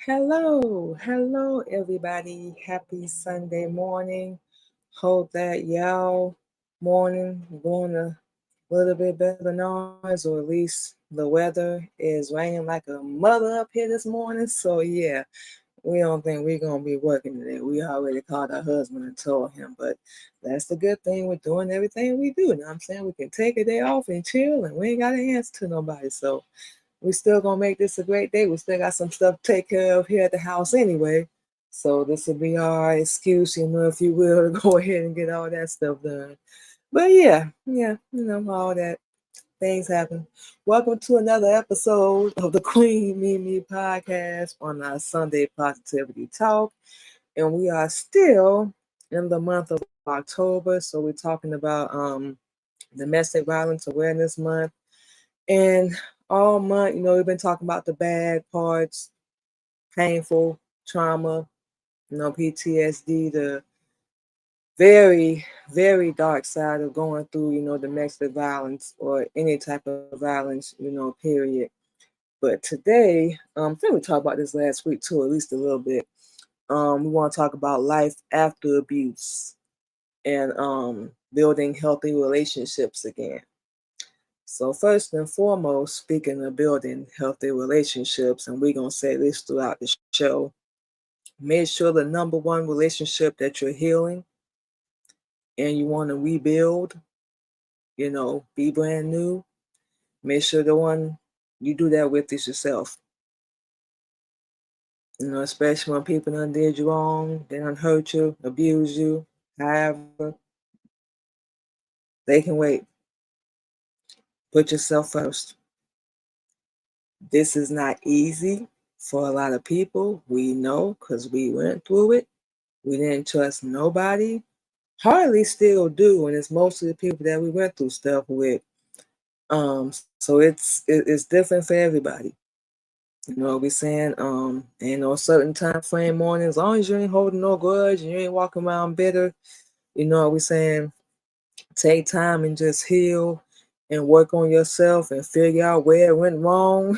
Hello, everybody. Happy Sunday morning. Hope that y'all morning going a little bit better than ours, or at least the weather is raining like a mother up here this morning. So yeah, we don't think we're gonna be working today. We already called our husband and told him, but that's the good thing with doing everything we do. You know what I'm saying? We can take a day off and chill, and we ain't gotta answer to nobody. So we still gonna make this a great day. We still got some stuff to take care of here at the house anyway. So this will be our excuse, if you will, to go ahead and get all that stuff done. But yeah, all that things happen. Welcome to another episode of the Queen Mimi Podcast on our Sunday Positivity Talk. And we are still in the month of October. So we're talking about Domestic Violence Awareness Month. And all month, we've been talking about the bad parts, painful trauma, PTSD, the very, very dark side of going through, domestic violence or any type of violence, period. But today, I think we talked about this last week too, at least a little bit. We want to talk about life after abuse and building healthy relationships again. So first and foremost, speaking of building healthy relationships, and we're gonna say this throughout the show, make sure the number one relationship that you're healing and you want to rebuild, be brand new, make sure the one you do that with is yourself. Especially when people done did you wrong, they done hurt you, abuse you, however, they can wait. Put yourself first. This is not easy for a lot of people. We know because we went through it. We didn't trust nobody. Hardly still do, and it's mostly the people that we went through stuff with. So it's different for everybody. You know what we saying? Ain't no certain time frame morning. As long as you ain't holding no grudge and you ain't walking around bitter, you know what we saying? Take time and just heal and work on yourself and figure out where it went wrong,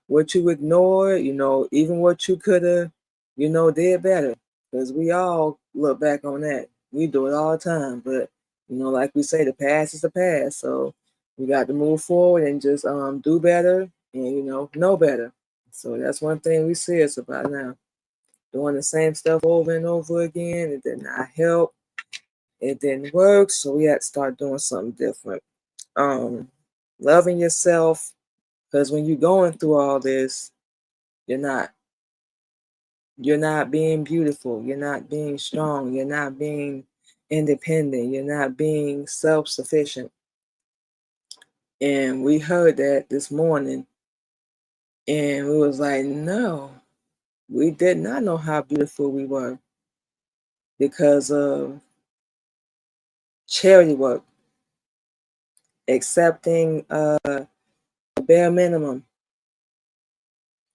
what you ignored, even what you could have, did better. Because we all look back on that. We do it all the time. But, like we say, the past is the past. So we got to move forward and just do better and, know better. So that's one thing we serious about now. Doing the same stuff over and over again, it did not help. It didn't work, so we had to start doing something different. Um, Loving yourself, because when you're going through all this, you're not you're not being beautiful, you're not being strong, you're not being independent, you're not being self-sufficient. And we heard that this morning, and we was like, no, we did not know how beautiful we were because of charity work, accepting the bare minimum,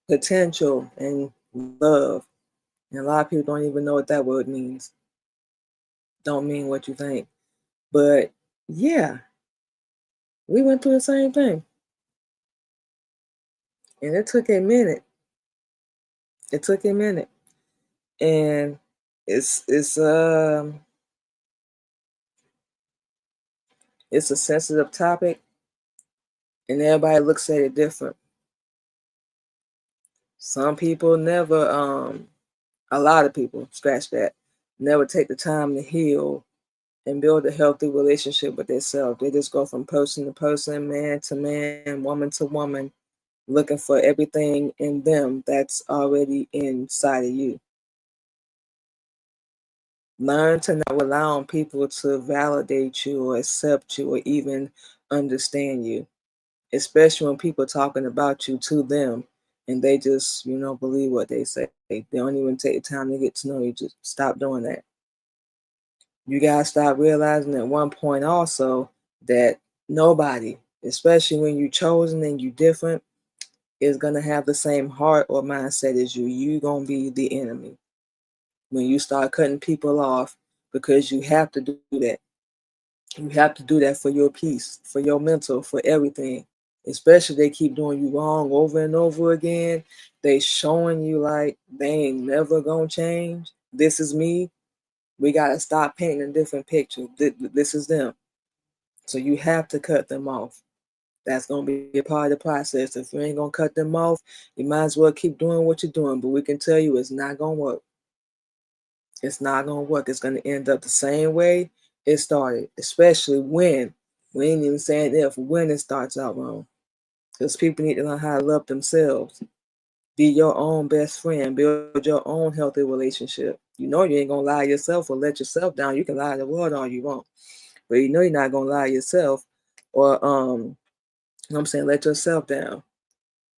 potential, and love. And a lot of people don't even know what that word means. Don't mean what you think. But yeah, we went through the same thing. And it took a minute. It took a minute. And it's it's a sensitive topic and everybody looks at it different. Some people never a lot of people, scratch that, never take the time to heal and build a healthy relationship with themselves. They just go from person to person, man to man, woman to woman, looking for everything in them that's already inside of you. Learn to not rely on people to validate you or accept you or even understand you, especially when people talking about you to them and they just, believe what they say. They don't even take the time to get to know you. Just stop doing that. You gotta stop realizing at one point also that nobody, especially when you're chosen and you different, is gonna have the same heart or mindset as you. You gonna be the enemy when you start cutting people off because you have to do that. You have to do that for your peace, for your mental, for everything. Especially they keep doing you wrong over and over again. They showing you like they ain't never gonna change. This is me. We gotta stop painting a different picture. This is them. So you have to cut them off. That's gonna be a part of the process. If you ain't gonna cut them off, you might as well keep doing what you're doing. But we can tell you it's not gonna work. It's not gonna work. It's gonna end up the same way it started, especially when we ain't even saying if when it starts out wrong. Because people need to learn how to love themselves. Be your own best friend. Build your own healthy relationship. You know you ain't gonna lie to yourself or let yourself down. You can lie to the world all you want, but you know you're not gonna lie to yourself or you know what I'm saying, let yourself down.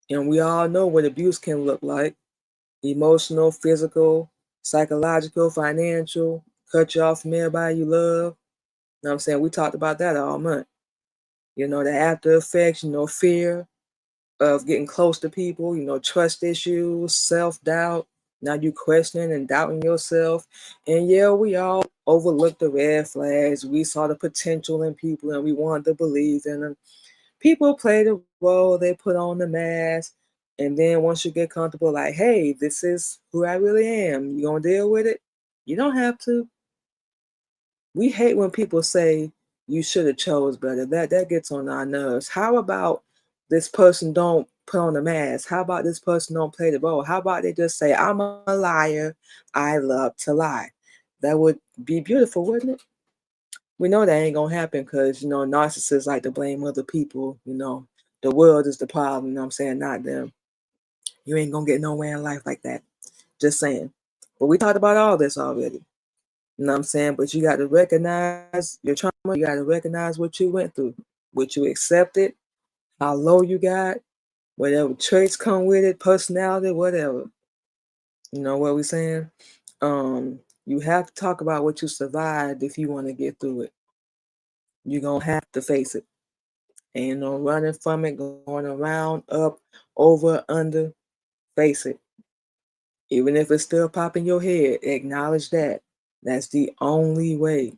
And we all know what abuse can look like: emotional, physical, psychological, financial, cut you off from everybody you love. You know what I'm saying? We talked about that all month. You know, the after effects, fear of getting close to people, trust issues, self doubt. Now you questioning and doubting yourself. And yeah, we all overlooked the red flags. We saw the potential in people and we wanted to believe in them. People play the role, they put on the mask, and then once you get comfortable, like, hey, this is who I really am, you gonna deal with it? You don't have to. We hate when people say you should have chose better. That gets on our nerves. How about this person don't put on the mask? How about this person don't play the role? How about they just say, I'm a liar, I love to lie? That would be beautiful, wouldn't it? We know that ain't gonna happen because narcissists like to blame other people. The world is the problem. You know what I'm saying? Not them. You ain't gonna get nowhere in life like that. Just saying. But we talked about all this already. You know what I'm saying? But you got to recognize your trauma. You got to recognize what you went through, what you accepted, how low you got, whatever traits come with it, personality, whatever. You know what we saying? You have to talk about what you survived if you want to get through it. You're gonna have to face it. Ain't no running from it, going around, up, over, under. Face it. Even if it's still popping your head, acknowledge that. That's the only way.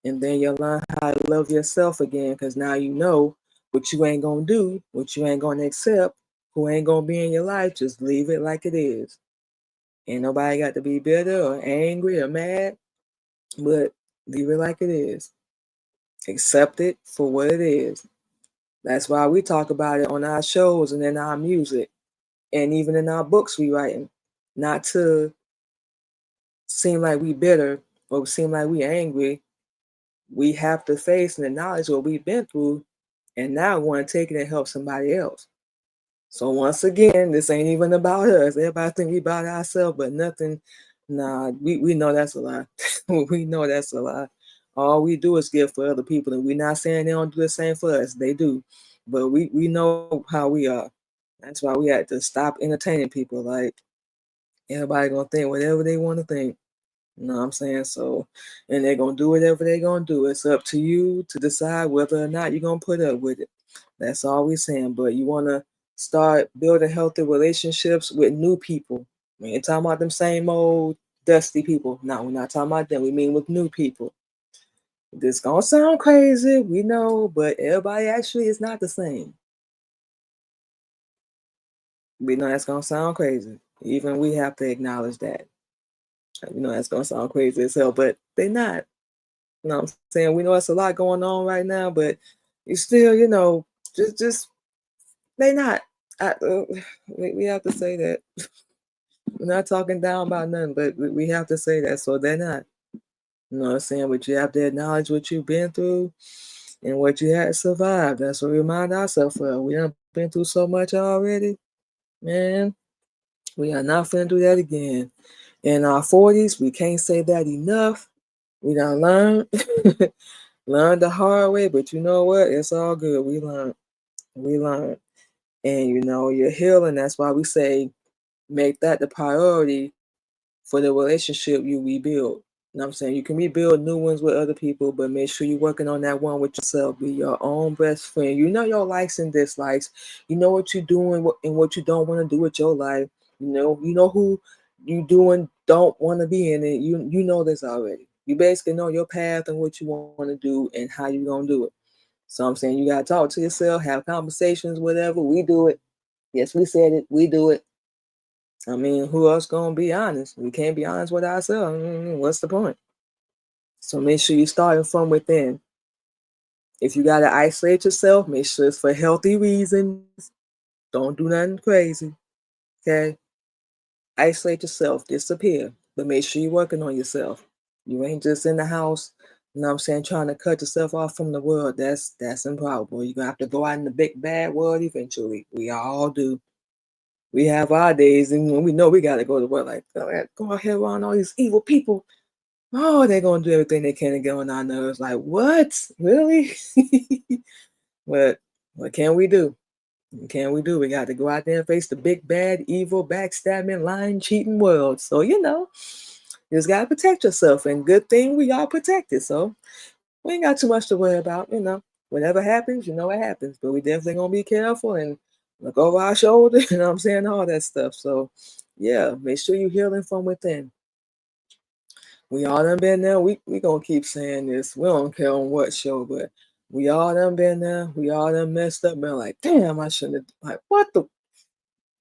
And then you'll learn how to love yourself again because now you know what you ain't going to do, what you ain't going to accept, who ain't going to be in your life. Just leave it like it is. Ain't nobody got to be bitter or angry or mad, but leave it like it is. Accept it for what it is. That's why we talk about it on our shows and in our music and even in our books we writing. Not to seem like we bitter or seem like we angry. We have to face and acknowledge what we've been through and now want to take it and help somebody else. So once again, this ain't even about us. Everybody think we about ourselves, but nothing. Nah, we know that's a lie. We know that's a lie. All we do is give for other people, and we're not saying they don't do the same for us. They do, but we know how we are. That's why we had to stop entertaining people. Like everybody gonna think whatever they want to think. You know what I'm saying? So, and they're gonna do whatever they're gonna do. It's up to you to decide whether or not you're gonna put up with it. That's all we're saying. But you wanna start building healthy relationships with new people. We ain't talking about them same old dusty people. No, we're not talking about them. We mean with new people. This gonna sound crazy, we know, but everybody actually is not the same. We know that's gonna sound crazy. Even we have to acknowledge that. We know that's gonna sound crazy as hell, but they're not. You know what I'm saying? We know it's a lot going on right now, but you still, just they not. I, uh, we have to say that. We're not talking down about nothing, but we have to say that. So they're not. You know what I'm saying? But you have to acknowledge what you've been through and what you had to survive. That's what we remind ourselves of. We have been through so much already. Man, we are not finna do that again. In our 40s, we can't say that enough. We done learned. Learned the hard way, but you know what? It's all good. We learned. We learned. And you're healing. That's why we say make that the priority for the relationship you rebuild. You know what I'm saying? You can rebuild new ones with other people, but make sure you're working on that one with yourself. Be your own best friend. You know your likes and dislikes. You know what you're doing and what you don't want to do with your life. You know who you do and don't want to be in it. You know this already. You basically know your path and what you want to do and how you're gonna do it. So I'm saying you gotta talk to yourself, have conversations, whatever. We do it. Yes, we said it. We do it. I mean, who else gonna be honest? We can't be honest with ourselves. What's the point? So make sure you starting from within. If you gotta isolate yourself, make sure it's for healthy reasons. Don't do nothing crazy. Okay? Isolate yourself, disappear. But make sure you're working on yourself. You ain't just in the house, you know what I'm saying, trying to cut yourself off from the world. That's improbable. You're gonna have to go out in the big bad world eventually. We all do. We have our days, and when we know we gotta go to work, like go out here around all these evil people. Oh, they're gonna do everything they can to get on our nerves. Like, what? Really? But what can we do? What can we do? We got to go out there and face the big, bad, evil, backstabbing, lying, cheating world. So, you just got to protect yourself. And good thing we all protected. So, we ain't got too much to worry about. Whatever happens, it happens. But we definitely going to be careful and look over our shoulder. You know what I'm saying? All that stuff. So, yeah, make sure you're healing from within. We all done been there. We going to keep saying this. We don't care on what show, but we all done been there. We all done messed up. Been like, damn, I shouldn't have. Like, what the?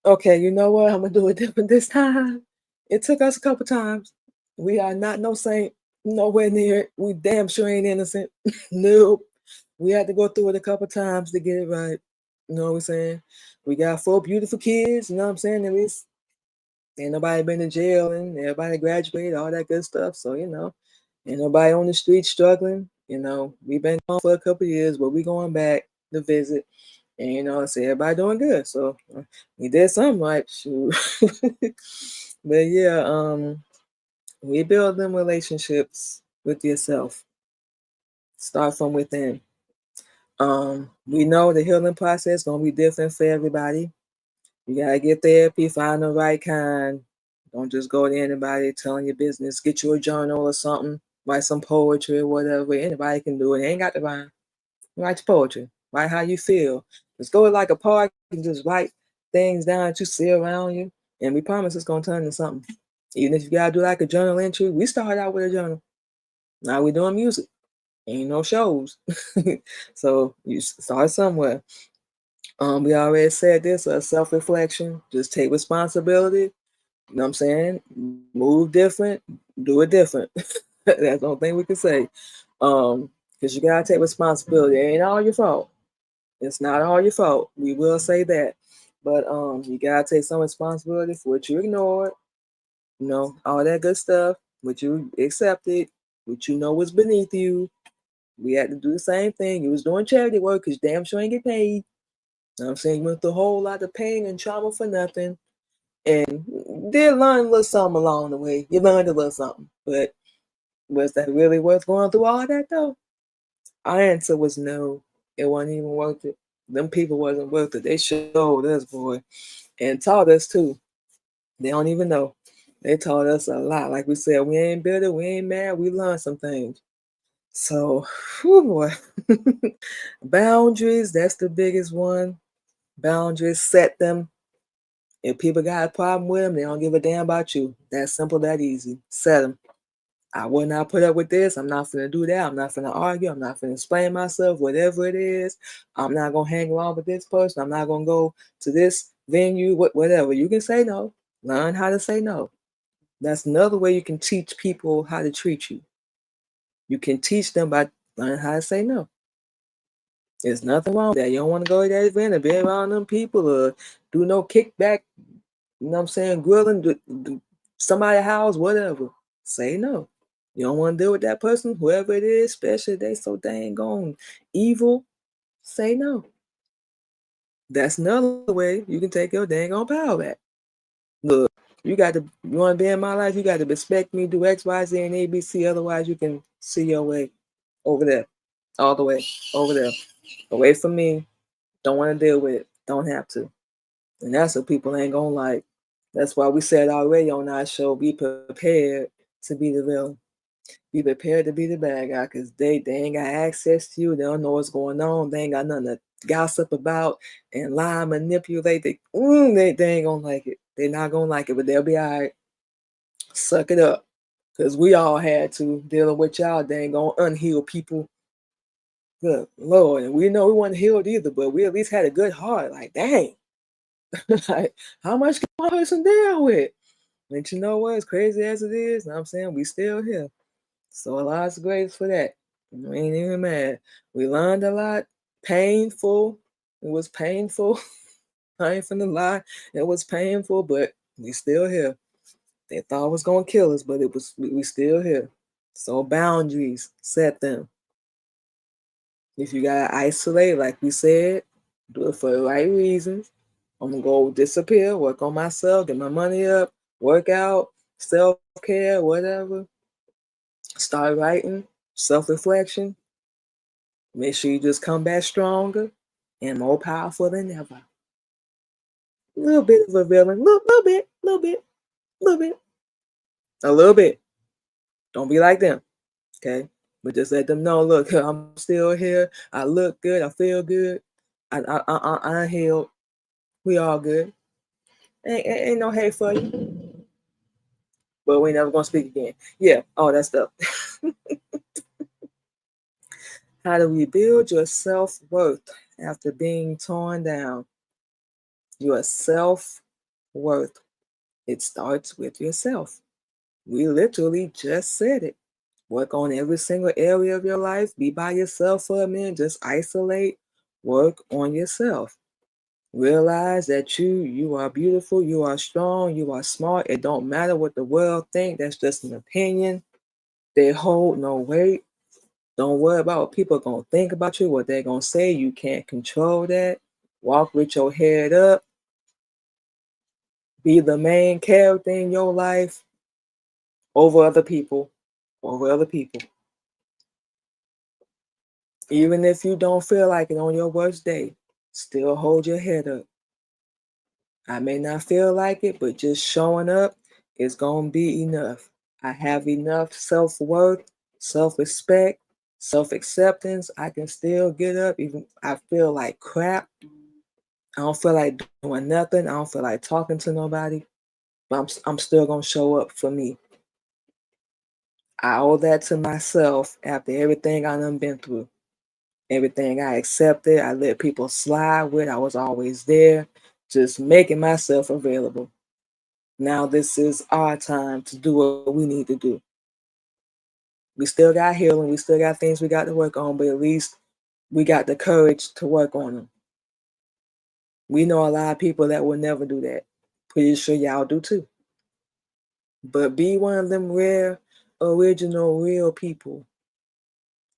Okay, you know what? I'm gonna do it different this time. It took us a couple times. We are not no saint, nowhere near it. We damn sure ain't innocent. Nope. We had to go through it a couple times to get it right. You know what I'm saying? We got 4 beautiful kids, you know what I'm saying? At least ain't nobody been in jail and everybody graduated, all that good stuff. So, ain't nobody on the street struggling. We've been gone for a couple years, but we going back to visit. And say everybody doing good. So we did something right. Shoot. But yeah, we build them relationships with yourself. Start from within. We know the healing process gonna be different for everybody. You gotta get therapy, find the right kind. Don't just go to anybody telling your business. Get you a journal or something. Write some poetry or whatever. Anybody can do it. Ain't got to rhyme. Write poetry. Write how you feel. Just go to like a park and just write things down that you see around you. And we promise it's gonna turn into something. Even if you gotta do like a journal entry, we started out with a journal. Now we're doing music. Ain't no shows. So you start somewhere. We already said this, self-reflection. Just take responsibility. You know what I'm saying? Move different, do it different. That's the only thing we can say. Because you gotta take responsibility. It ain't all your fault. It's not all your fault. We will say that. But you gotta take some responsibility for what you ignored, all that good stuff, what you accepted, what you know was beneath you. We had to do the same thing. You was doing charity work because damn sure ain't get paid. You know what I'm saying? You went through a whole lot of pain and trauma for nothing. And did learn a little something along the way. You learned a little something. But was that really worth going through all that though? Our answer was no. It wasn't even worth it. Them people wasn't worth it. They showed us, boy, and taught us too. They don't even know. They taught us a lot. Like we said, we ain't bitter, we ain't mad. We learned some things. So, whew, boy. Boundaries, that's the biggest one. Boundaries, set them. If people got a problem with them, they don't give a damn about you. That simple, that easy. Set them. I will not put up with this. I'm not finna do that. I'm not finna argue. I'm not finna explain myself, whatever it is. I'm not gonna hang around with this person. I'm not gonna go to this venue, whatever. You can say no. Learn how to say no. That's another way you can teach people how to treat you. You can teach them by learning how to say no. There's nothing wrong with that. You don't want to go to that event or be around them people or do no kickback, you know what I'm saying, grilling, do somebody's house, whatever. Say no. You don't want to deal with that person, whoever it is, especially if they so dang gone evil, say no. That's another way you can take your dang on power back. Look, you want to be in my life, you got to respect me, do X, Y, Z, and ABC, otherwise you can see your way over there, all the way, over there, away from me, don't want to deal with it, don't have to. And that's what people ain't gonna like. That's why we said already on our show, be prepared to be the villain. Be prepared to be the bad guy because they ain't got access to you. They don't know what's going on. They ain't got nothing to gossip about and lie, manipulate. They ain't gonna like it. They're not gonna like it, but they'll be all right. Suck it up. Because we all had to dealing with y'all dang on unhealed people. Good Lord. And we know we weren't healed either, but we at least had a good heart. Like, dang. Like, how much can one person deal with? And you know what? As crazy as it is, know what I'm saying, we still here. So a lot's grace for that. We ain't even mad. We learned a lot. Painful. It was painful. I ain't finna lie. It was painful, but we still here. They thought it was gonna kill us, but it was we still here. So boundaries, set them. If you gotta isolate, like we said, do it for the right reasons. I'm gonna go disappear, work on myself, get my money up, work out, self-care, whatever. Start writing, self-reflection. Make sure you just come back stronger and more powerful than ever. A little bit of a villain, little bit, little bit, little bit, a little bit. Don't be like them, okay? But just let them know, look, I'm still here. I look good. I feel good. I'm healed. We all good. Ain't no hate for you. But we never gonna speak again. Yeah, all that stuff. How to rebuild your self-worth after being torn down. Your self-worth. It starts with yourself. We literally just said it. Work on every single area of your life. Be by yourself for a minute. Just isolate. Work on yourself. Realize that you are beautiful, you are strong, you are smart. It don't matter what the world think. That's just an opinion. They hold no weight. Don't worry about what people are gonna think about you, what they're gonna say. You can't control that. Walk with your head up. Be the main character in your life over other people. Over other people. Even if you don't feel like it on your worst day, still hold your head up. I may not feel like it, but just showing up is going to be enough. I have enough self worth, self respect, self acceptance. I can still get up, even I feel like crap. I don't feel like doing nothing. I don't feel like talking to nobody, but I'm still going to show up for me. I owe that to myself after everything I done been through. Everything I accepted, I let people slide with. I was always there, just making myself available. Now this is our time to do what we need to do. We still got healing, we still got things we got to work on, but at least we got the courage to work on them. We know a lot of people that will never do that. Pretty sure y'all do too. But be one of them rare, original, real people.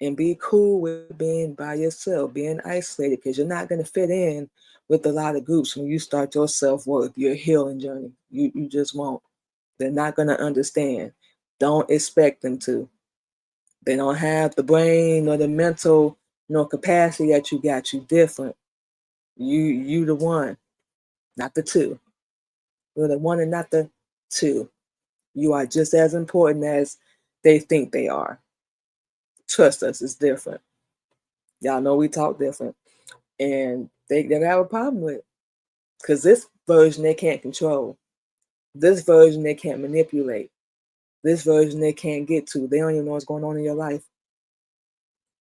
And be cool with being by yourself, being isolated, because you're not going to fit in with a lot of groups when you start your self-worth, your healing journey. You just won't. They're not going to understand. Don't expect them to. They don't have the brain or the mental, capacity that you got. You different. You the one, not the two. You're the one and not the two. You are just as important as they think they are. Trust us, it's different. Y'all know we talk different. And they have a problem with it. Because this version they can't control. This version they can't manipulate. This version they can't get to. They don't even know what's going on in your life.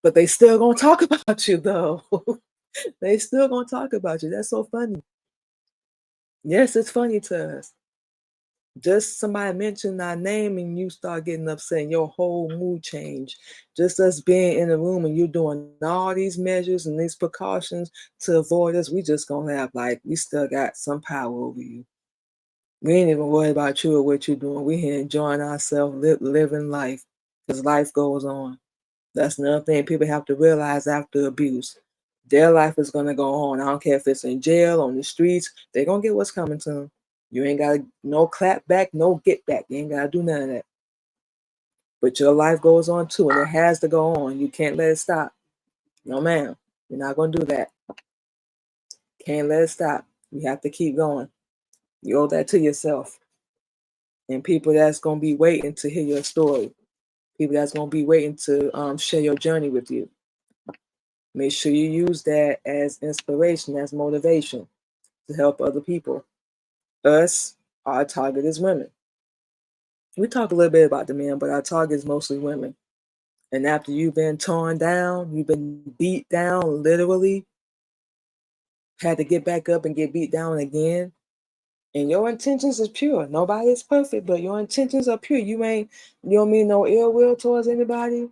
But they still gonna talk about you though. They still gonna talk about you. That's so funny. Yes, it's funny to us. Just somebody mention our name and you start getting upset and your whole mood change. Just us being in the room and you're doing all these measures and these precautions to avoid us, we just gonna have like we still got some power over you. We ain't even worried about you or what you're doing. We here enjoying ourselves, living life, because life goes on. That's another thing people have to realize after abuse. Their life is gonna go on. I don't care if it's in jail, on the streets. They're gonna get what's coming to them. You ain't got no clap back, no get back. You ain't gotta do none of that. But your life goes on too, and it has to go on. You can't let it stop. No, ma'am. You're not gonna do that. Can't let it stop. You have to keep going. You owe that to yourself. And people that's gonna be waiting to hear your story. People that's gonna be waiting to share your journey with you. Make sure you use that as inspiration, as motivation to help other people. Us, our target is women. We talk a little bit about the men, but our target is mostly women. And after you've been torn down, you've been beat down literally, had to get back up and get beat down again. And your intentions is pure. Nobody is perfect, but your intentions are pure. You don't mean no ill will towards anybody.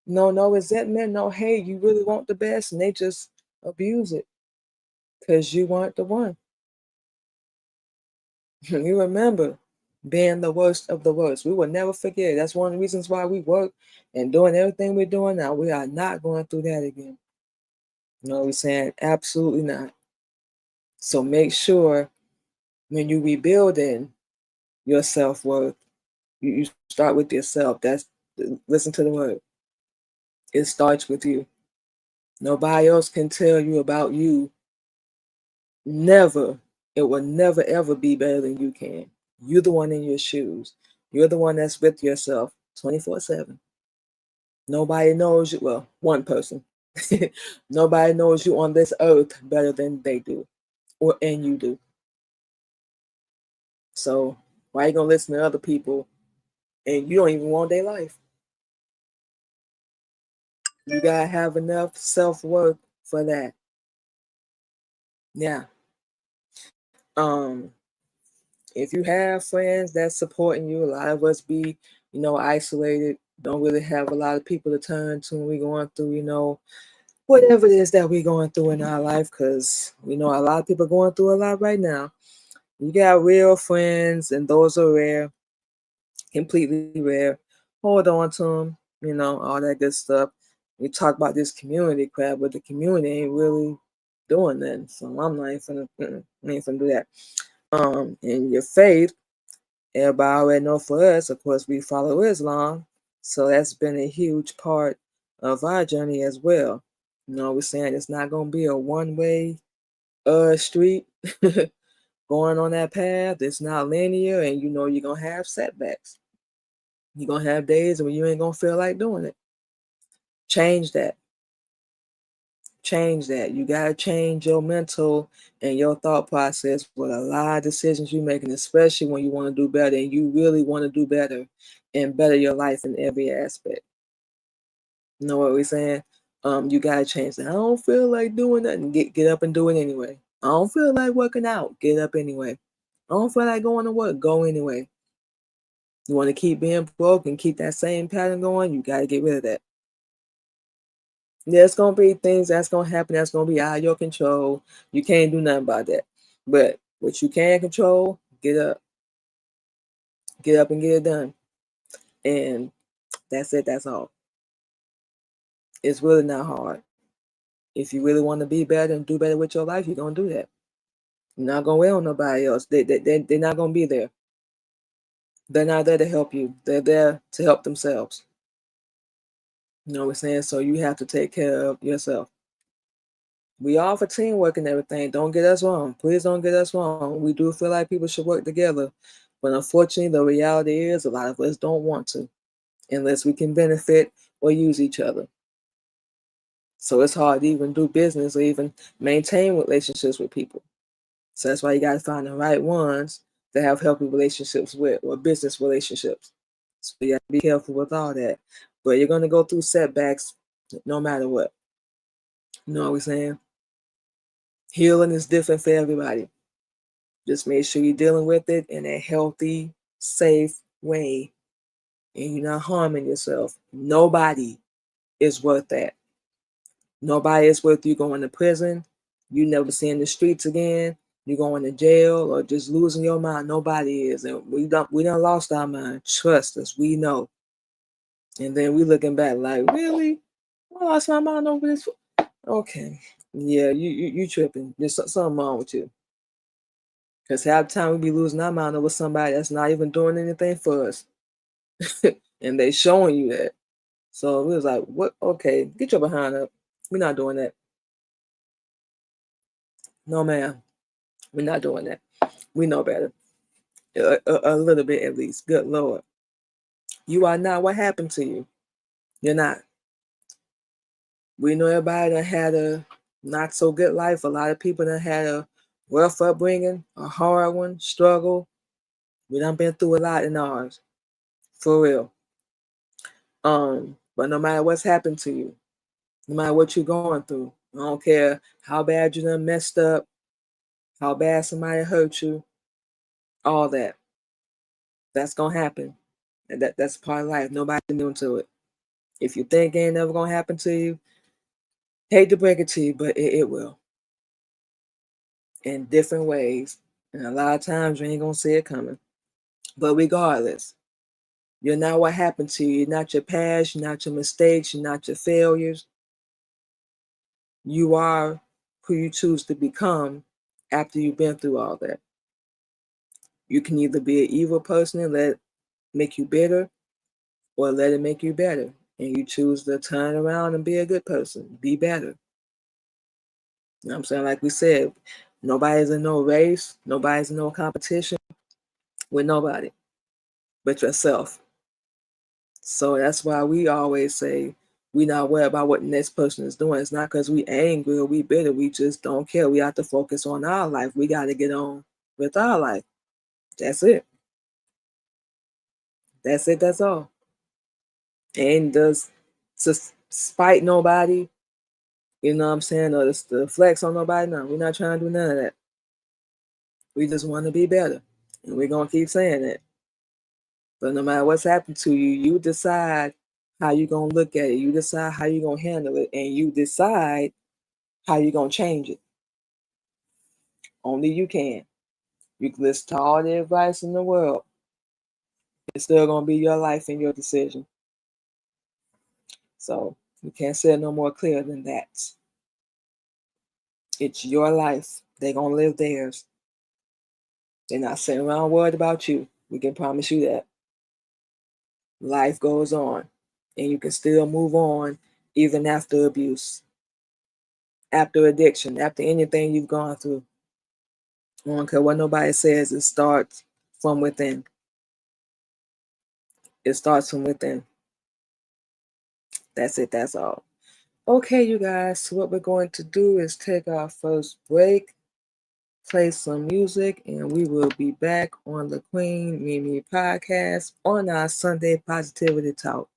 No resentment, no hate. You really want the best, and they just abuse it because you weren't the one. You remember being the worst of the worst. We will never forget. That's one of the reasons why we work and doing everything we're doing now. We are not going through that again. You know what I'm saying? Absolutely not. So make sure when you rebuilding your self-worth, you start with yourself. Listen to the word. It starts with you. Nobody else can tell you about you. Never. It will never ever be better than you can. You're the one in your shoes. You're the one that's with yourself 24/7. Nobody knows you. Well, one person. Nobody knows you on this earth better than they do, and you do. So why are you gonna listen to other people and you don't even want their life? You gotta have enough self-worth for that. Yeah. Um, if you have friends that's supporting you, a lot of us be, isolated, don't really have a lot of people to turn to when we're going through, whatever it is that we're going through in our life, because we know a lot of people going through a lot right now. You got real friends, and those are rare, completely rare. Hold on to them, all that good stuff. We talk about this community crap, but the community ain't really doing nothing. So I'm not even finna do that. In your faith, everybody already know for us, of course, we follow Islam. So that's been a huge part of our journey as well. We're saying it's not gonna be a one-way street going on that path. It's not linear, and you're gonna have setbacks. You're gonna have days when you ain't gonna feel like doing it. Change that. Change that. You gotta change your mental and your thought process with a lot of decisions you're making, especially when you want to do better and you really want to do better and better your life in every aspect. You know what we're saying? You gotta change that. I don't feel like doing nothing. Get up and do it anyway. I don't feel like working out. Get up anyway. I don't feel like going to work. Go anyway. You want to keep being broke and keep that same pattern going, you gotta get rid of that. There's gonna be things that's gonna happen that's gonna be out of your control. You can't do nothing about that. But what you can control, get up. Get up and get it done. And that's it, that's all. It's really not hard. If you really want to be better and do better with your life, you're gonna do that. You're not gonna wait on nobody else. They're not gonna be there. They're not there to help you. They're there to help themselves. You know what I'm saying? So you have to take care of yourself. We all for teamwork and everything. Don't get us wrong. Please don't get us wrong. We do feel like people should work together. But unfortunately, the reality is a lot of us don't want to unless we can benefit or use each other. So it's hard to even do business or even maintain relationships with people. So that's why you got to find the right ones to have healthy relationships with or business relationships. So you have to be careful with all that. But you're going to go through setbacks no matter what. You know what we're saying? Healing is different for everybody. Just make sure you're dealing with it in a healthy, safe way and you're not harming yourself. Nobody is worth that. Nobody is worth you going to prison, you never seeing the streets again, you going to jail or just losing your mind. Nobody is. And we done lost our mind. Trust us, we know. And then we looking back like, really? I lost my mind over this. Okay. Yeah, you tripping. There's something wrong with you. Because half the time we be losing our mind over somebody that's not even doing anything for us. And they showing you that. So we was like, what? Okay, get your behind up. We're not doing that. No, ma'am. We're not doing that. We know better. A little bit at least. Good Lord. You are not what happened to you. You're not. We know everybody that had a not so good life. A lot of people that had a rough upbringing, a hard one, struggle. We done been through a lot in ours. For real. But no matter what's happened to you, no matter what you're going through, I don't care how bad you done messed up, how bad somebody hurt you, all that. That's gonna happen. And that's part of life. Nobody's immune to it. If you think it ain't never gonna happen to you, hate to break it to you, but it will. In different ways. And a lot of times you ain't gonna see it coming. But regardless, you're not what happened to you. You're not your past, you're not your mistakes, you're not your failures. You are who you choose to become after you've been through all that. You can either be an evil person and let it make you bitter, or let it make you better. And you choose to turn around and be a good person, be better. You know what I'm saying? Like we said, nobody's in no race, nobody's in no competition with nobody but yourself. So that's why we always say we not worried about what the next person is doing. It's not because we angry or we bitter. We just don't care. We have to focus on our life. We got to get on with our life. That's it. That's it. That's all. And does to spite nobody, you know what I'm saying, or to flex on nobody. No, we're not trying to do none of that. We just want to be better. And we're going to keep saying it. But no matter what's happened to you, you decide how you're going to look at it. You decide how you're going to handle it. And you decide how you're going to change it. Only you can. You can listen to all the advice in the world. It's still going to be your life and your decision. So you can't say it no more clear than that. It's your life. They're going to live theirs. They're not sitting around worried about you. We can promise you that. Life goes on. And you can still move on even after abuse, after addiction, after anything you've gone through. I don't care what nobody says, it starts from within. It starts from within. That's it, that's all. Okay, you guys, so what we're going to do is take our first break, play some music, and we will be back on the Queen Mimi Podcast on our Sunday Positivity Talk.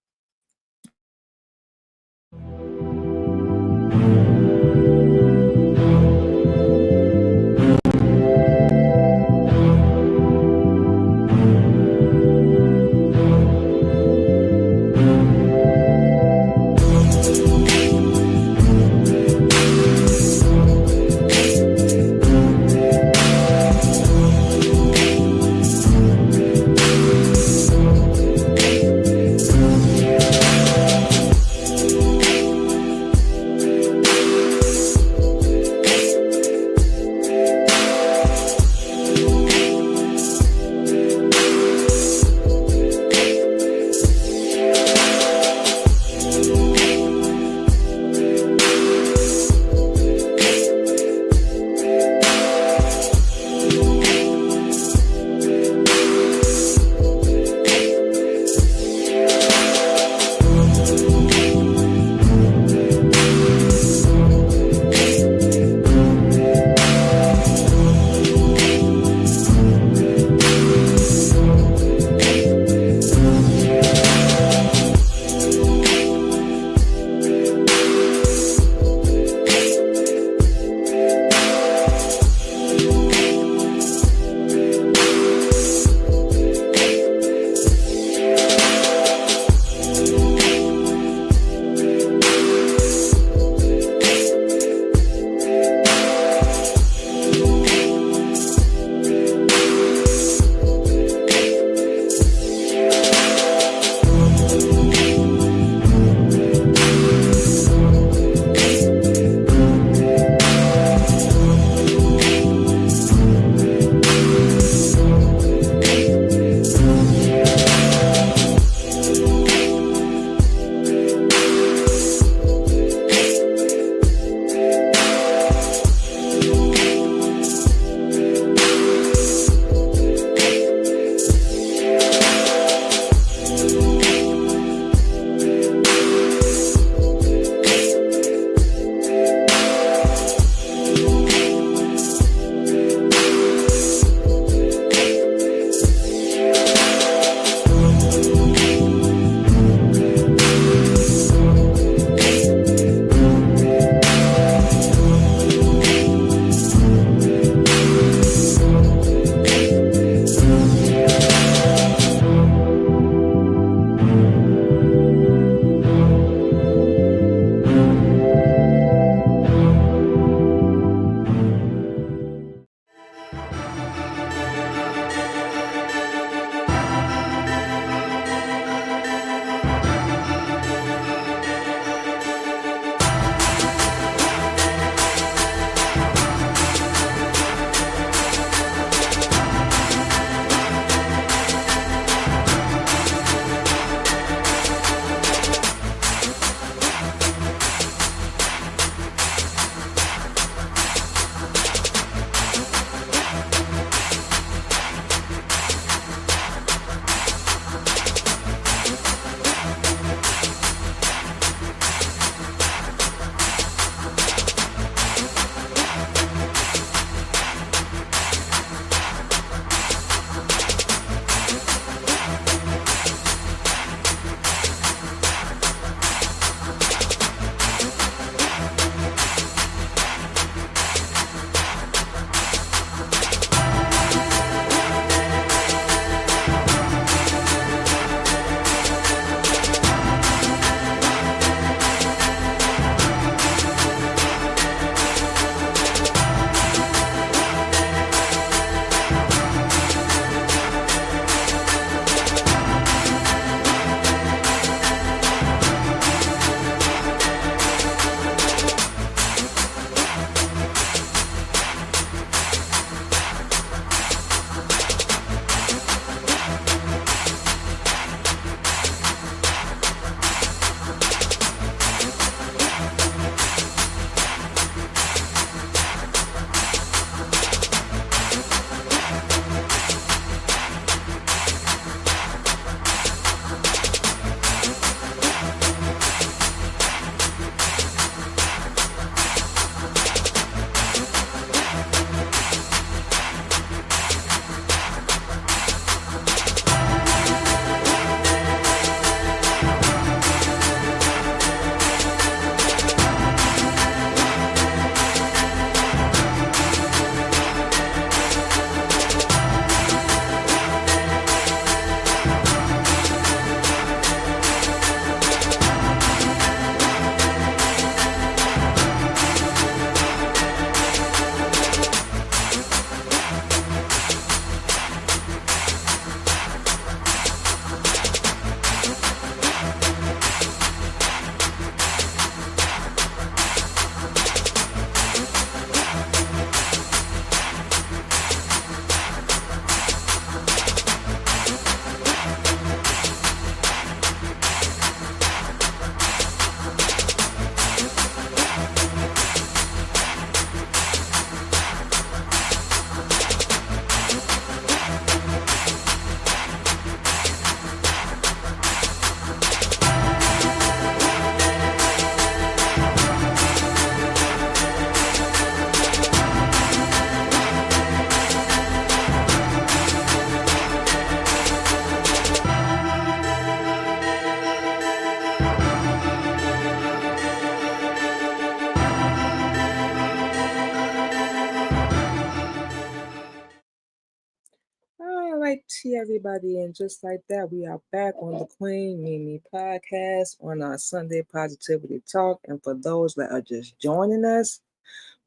All right, to everybody, and just like that, we are back on the Queen Mimi podcast on our Sunday Positivity Talk. And for those that are just joining us,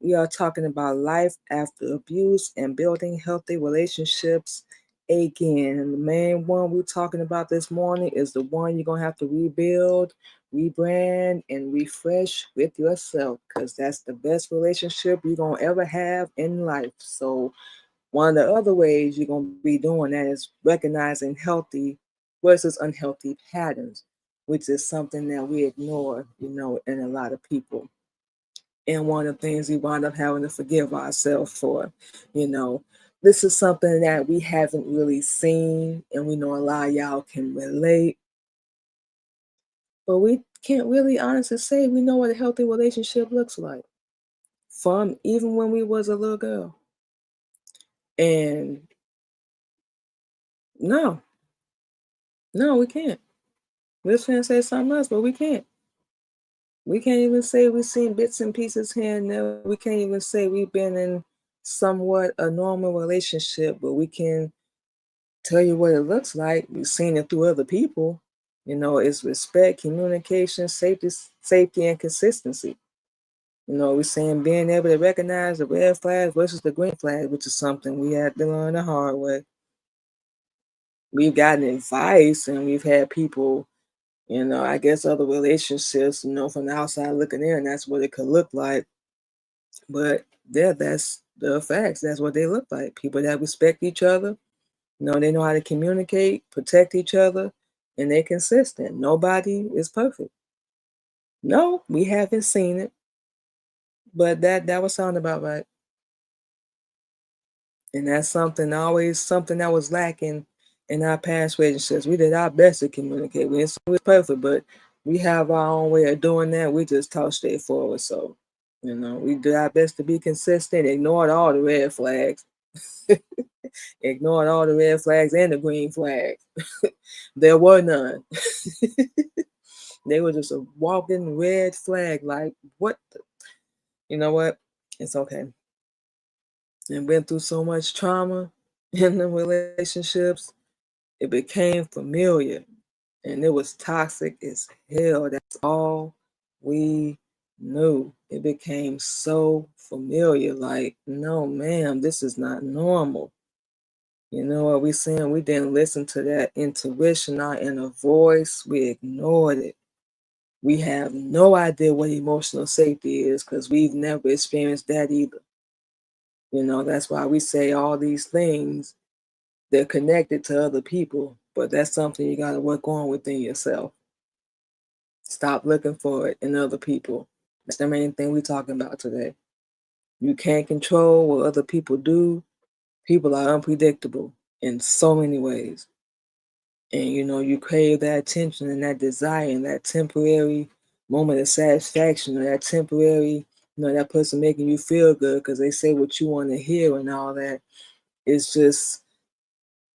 we are talking about life after abuse and building healthy relationships again. And the main one we're talking about this morning is the one you're going to have to rebuild, rebrand, and refresh with yourself, because that's the best relationship you're going to ever have in life. So, one of the other ways you're going to be doing that is recognizing healthy versus unhealthy patterns, which is something that we ignore, in a lot of people. And one of the things we wind up having to forgive ourselves for, you know, this is something that we haven't really seen, and we know a lot of y'all can relate, but we can't really honestly say we know what a healthy relationship looks like from even when we was a little girl. And no, no, we can't. We're trying to say something else, but we can't. We can't even say we've seen bits and pieces here and there. We can't even say we've been in somewhat a normal relationship, but we can tell you what it looks like. We've seen it through other people. It's respect, communication, safety, and consistency. We're saying being able to recognize the red flag versus the green flag, which is something we had to learn the hard way. We've gotten advice, and we've had people, I guess other relationships, from the outside looking in, that's what it could look like. But yeah, that's the facts. That's what they look like. People that respect each other, they know how to communicate, protect each other, and they're consistent. Nobody is perfect. No, we haven't seen it, but that would sound about right. And that's always something that was lacking in our past relationships. We did our best to communicate. We didn't say it was perfect, but we have our own way of doing that. We just talk straightforward. So, we did our best to be consistent, ignored all the red flags, ignored all the red flags and the green flags. There were none. They were just a walking red flag. Like, what? You know what? It's okay. And been through so much trauma in the relationships, it became familiar, and it was toxic as hell. That's all we knew. It became so familiar. Like, no, ma'am, this is not normal. You know what we saying? We didn't listen to that intuition, our inner voice. We ignored it. We have no idea what emotional safety is because we've never experienced that either. That's why we say all these things. They're connected to other people, but that's something you got to work on within yourself. Stop looking for it in other people. That's the main thing we're talking about today. You can't control what other people do. People are unpredictable in so many ways. And you crave that attention and that desire and that temporary moment of satisfaction, or that temporary, that person making you feel good because they say what you want to hear and all that. It's just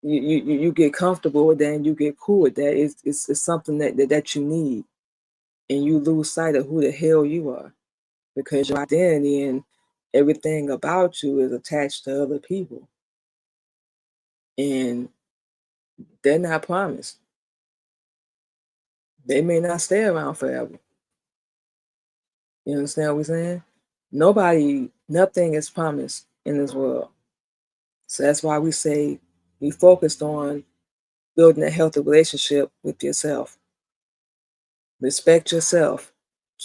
you get comfortable with that and you get cool with that. It's something that you need, and you lose sight of who the hell you are, because your identity and everything about you is attached to other people, and they're not promised. They may not stay around forever. You understand what we're saying? Nothing is promised in this world. So that's why we say we focused on building a healthy relationship with yourself. Respect yourself,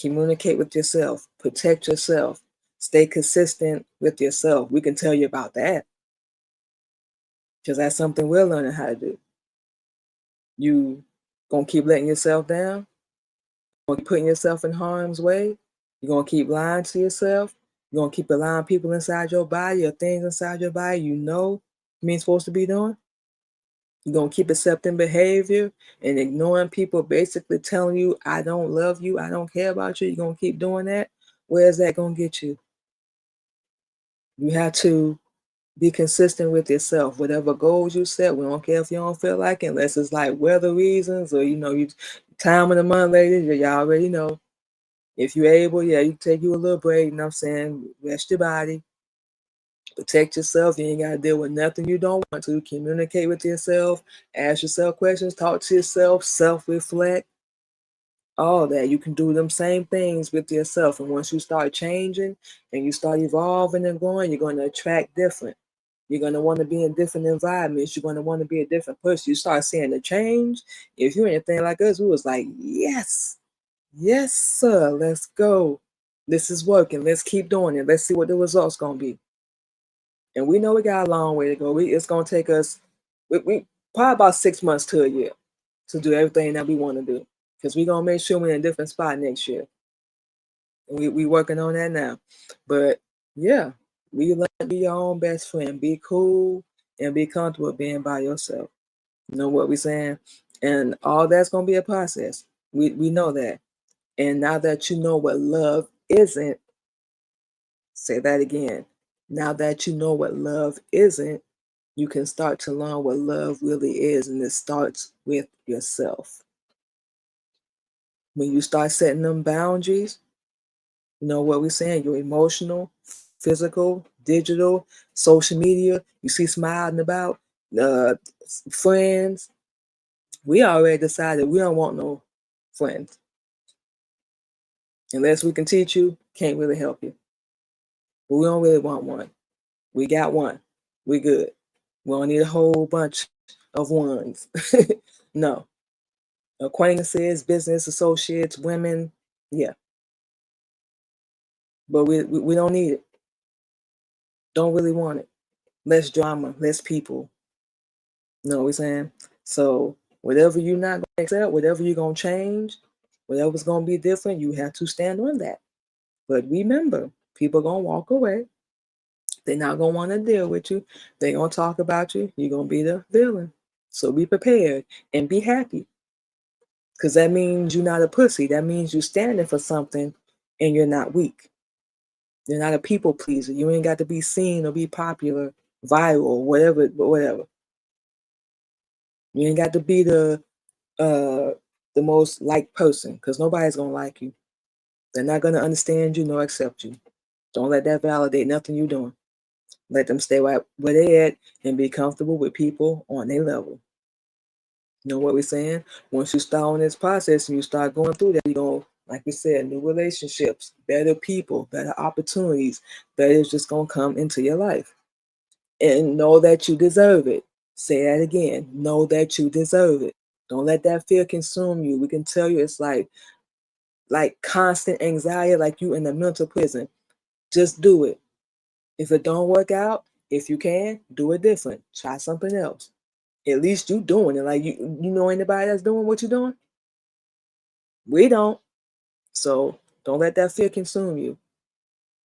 communicate with yourself, protect yourself, stay consistent with yourself. We can tell you about that because that's something we're learning how to do. You gonna keep letting yourself down? Gonna keep putting yourself in harm's way? You're gonna keep lying to yourself? You're gonna keep allowing people inside your body or things inside your body you ain't supposed to be doing? You're gonna keep accepting behavior and ignoring people basically telling you, I don't love you, I don't care about you. You're gonna keep doing that? Where's that gonna get you? You have to be consistent with yourself. Whatever goals you set, we don't care if you don't feel like it, unless it's like weather reasons or you time of the month later, y'all already know. If you're able, yeah, you take you a little break, you know what I'm saying? Rest your body. Protect yourself. You ain't got to deal with nothing you don't want to. Communicate with yourself. Ask yourself questions. Talk to yourself. Self-reflect. All that. You can do them same things with yourself. And once you start changing and you start evolving and growing, you're going to attract different. You're going to want to be in different environments. You're going to want to be a different person. You start seeing the change. If you're anything like us, we was like, yes, yes, sir, let's go. This is working. Let's keep doing it. Let's see what the results going to be. And we know we got a long way to go. It's going to take us we probably about 6 months to a year to do everything that we want to do. Because we're going to make sure we're in a different spot next year. And we working on that now. But yeah, we learn to be your own best friend. Be cool and be comfortable being by yourself. You know what we're saying? And all that's going to be a process. We know that. And now that you know what love isn't, say that again. Now that you know what love isn't, you can start to learn what love really is. And it starts with yourself. When you start setting them boundaries, you know what we're saying? Your emotional, physical, digital, social media. You see smiling about, uh, friends. We already decided we don't want no friends. Unless we can teach you, can't really help you. But we don't really want one. We got one. We good. We don't need a whole bunch of ones. No. Acquaintances, business associates, women, yeah. But we don't need it. Don't really want it. Less drama, less people. You know what we're saying? So whatever you're not going to accept, whatever you're going to change, whatever's going to be different, you have to stand on that. But remember, people are going to walk away. They're not going to want to deal with you. They're going to talk about you. You're going to be the villain. So be prepared and be happy. Because that means you're not a pussy. That means you're standing for something and you're not weak. You're not a people pleaser. You ain't got to be seen or be popular, viral, whatever. You ain't got to be the most liked person, because nobody's gonna like you. They're not gonna understand you nor accept you. Don't let that validate nothing you're doing. Let them stay right where they at and be comfortable with people on their level. You know what we're saying? Once you start on this process and you start going through that, you go, like we said, new relationships, better people, better opportunities, better is just gonna come into your life. And know that you deserve it. Say that again. Know that you deserve it. Don't let that fear consume you. We can tell you it's like constant anxiety, like you in a mental prison. Just do it. If it don't work out, if you can, do it different. Try something else. At least you doing it. Like you know anybody that's doing what you're doing? We don't. So don't let that fear consume you.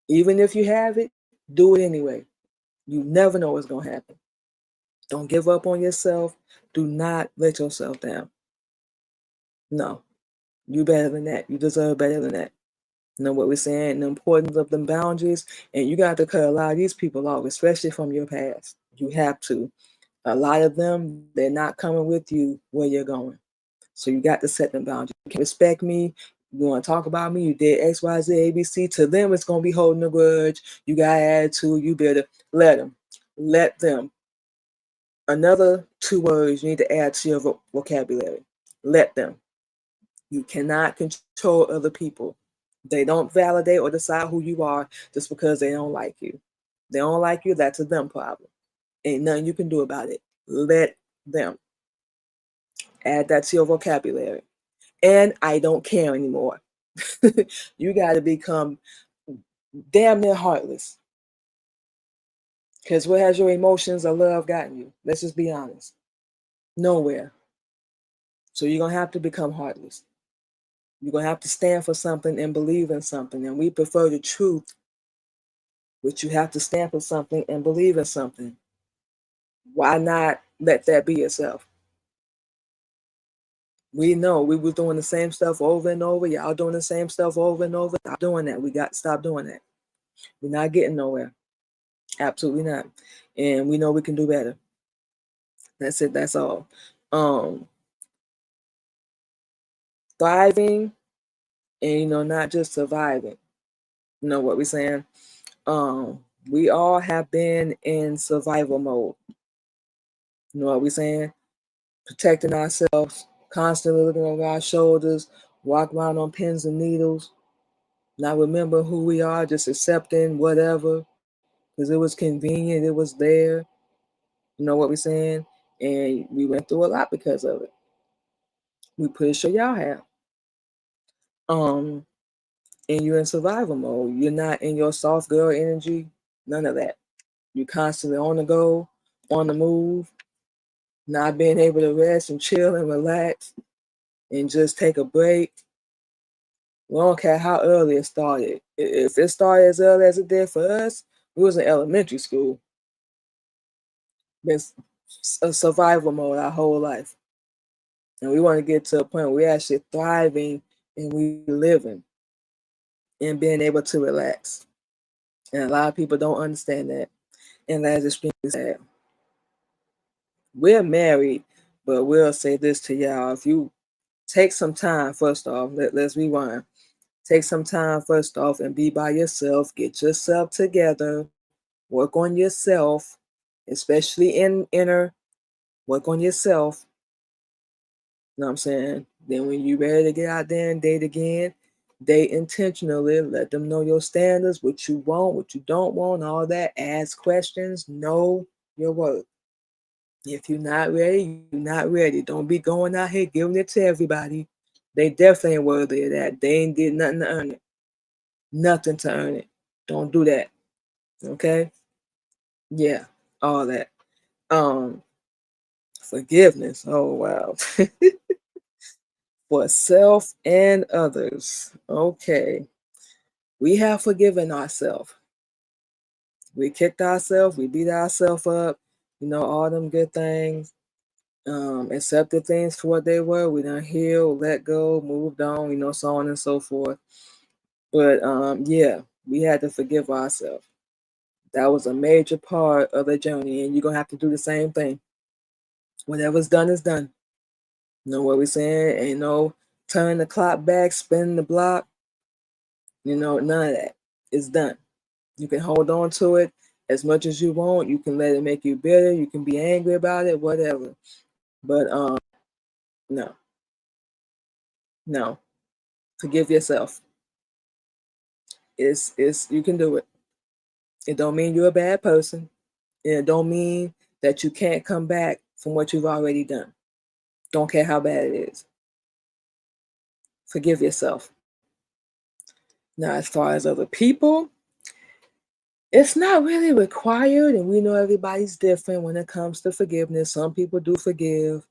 Even if you have it, do it anyway. You never know what's gonna happen. Don't give up on yourself. Do not let yourself down. No, you better than that. You deserve better than that. You know what we're saying? The importance of them boundaries. And you got to cut a lot of these people off, especially from your past. You have to. A lot of them, they're not coming with you where you're going. So you got to set them boundaries. You can respect me. You want to talk about me. You did X, Y, Z, A, B, C. To them, it's going to be holding a grudge. You got attitude. You better let them. Let them. Another 2 words you need to add to your vocabulary. Let them. You cannot control other people. They don't validate or decide who you are just because they don't like you. They don't like you, that's a them problem. Ain't nothing you can do about it. Let them. Add that to your vocabulary. And I don't care anymore. You got to become damn near heartless. Because where has your emotions or love gotten you? Let's just be honest. Nowhere. So you're going to have to become heartless. You're going to have to stand for something and believe in something. And we prefer the truth, but you have to stand for something and believe in something. Why not let that be yourself? We know we were doing the same stuff over and over. Y'all doing the same stuff over and over. Stop doing that. We got to stop doing that. We're not getting nowhere. Absolutely not. And we know we can do better. That's it. That's all. Thriving and, not just surviving. You know what we're saying? We all have been in survival mode. You know what we're saying? Protecting ourselves, constantly looking over our shoulders, walk around on pins and needles, not remember who we are, just accepting whatever, because it was convenient, it was there. You know what we're saying? And we went through a lot because of it. We pretty sure y'all have. Um, and you're in survival mode. You're not in your soft girl energy. None of that. You're constantly on the go, on the move, not being able to rest and chill and relax and just take a break. We don't care how early it started. If it started as early as it did for us, we was in elementary school. Been a survival mode our whole life. And we want to get to a point where we're actually thriving and we living and being able to relax. And a lot of people don't understand that. And that is extremely sad. We're married, but we'll say this to y'all. If you take some time, first off, let's rewind. Take some time, first off, and be by yourself. Get yourself together. Work on yourself, especially in inner. Work on yourself. You know what I'm saying? Then when you're ready to get out there and date again, date intentionally. Let them know your standards, what you want, what you don't want, all that. Ask questions. Know your worth. If you're not ready, you're not ready. Don't be going out here giving it to everybody. They definitely ain't worthy of that. They ain't did nothing to earn it. Nothing to earn it. Don't do that. Okay? Yeah, all that. Um, Forgiveness. Oh wow. For self and others. Okay. We have forgiven ourselves. We kicked ourselves, we beat ourselves up, all them good things. Accepted things for what they were. We done healed, let go, moved on, so on and so forth. But yeah, we had to forgive ourselves. That was a major part of the journey, and you're gonna have to do the same thing. Whatever's done is done. You know what we're saying? Ain't no turn the clock back, spin the block. None of that. It's done. You can hold on to it as much as you want. You can let it make you bitter. You can be angry about it, whatever. But no, no. Forgive yourself. It's you can do it. It don't mean you're a bad person. And it don't mean that you can't come back from what you've already done. Don't care how bad it is. Forgive yourself. Now, as far as other people, it's not really required, and we know everybody's different when it comes to forgiveness. Some people do forgive,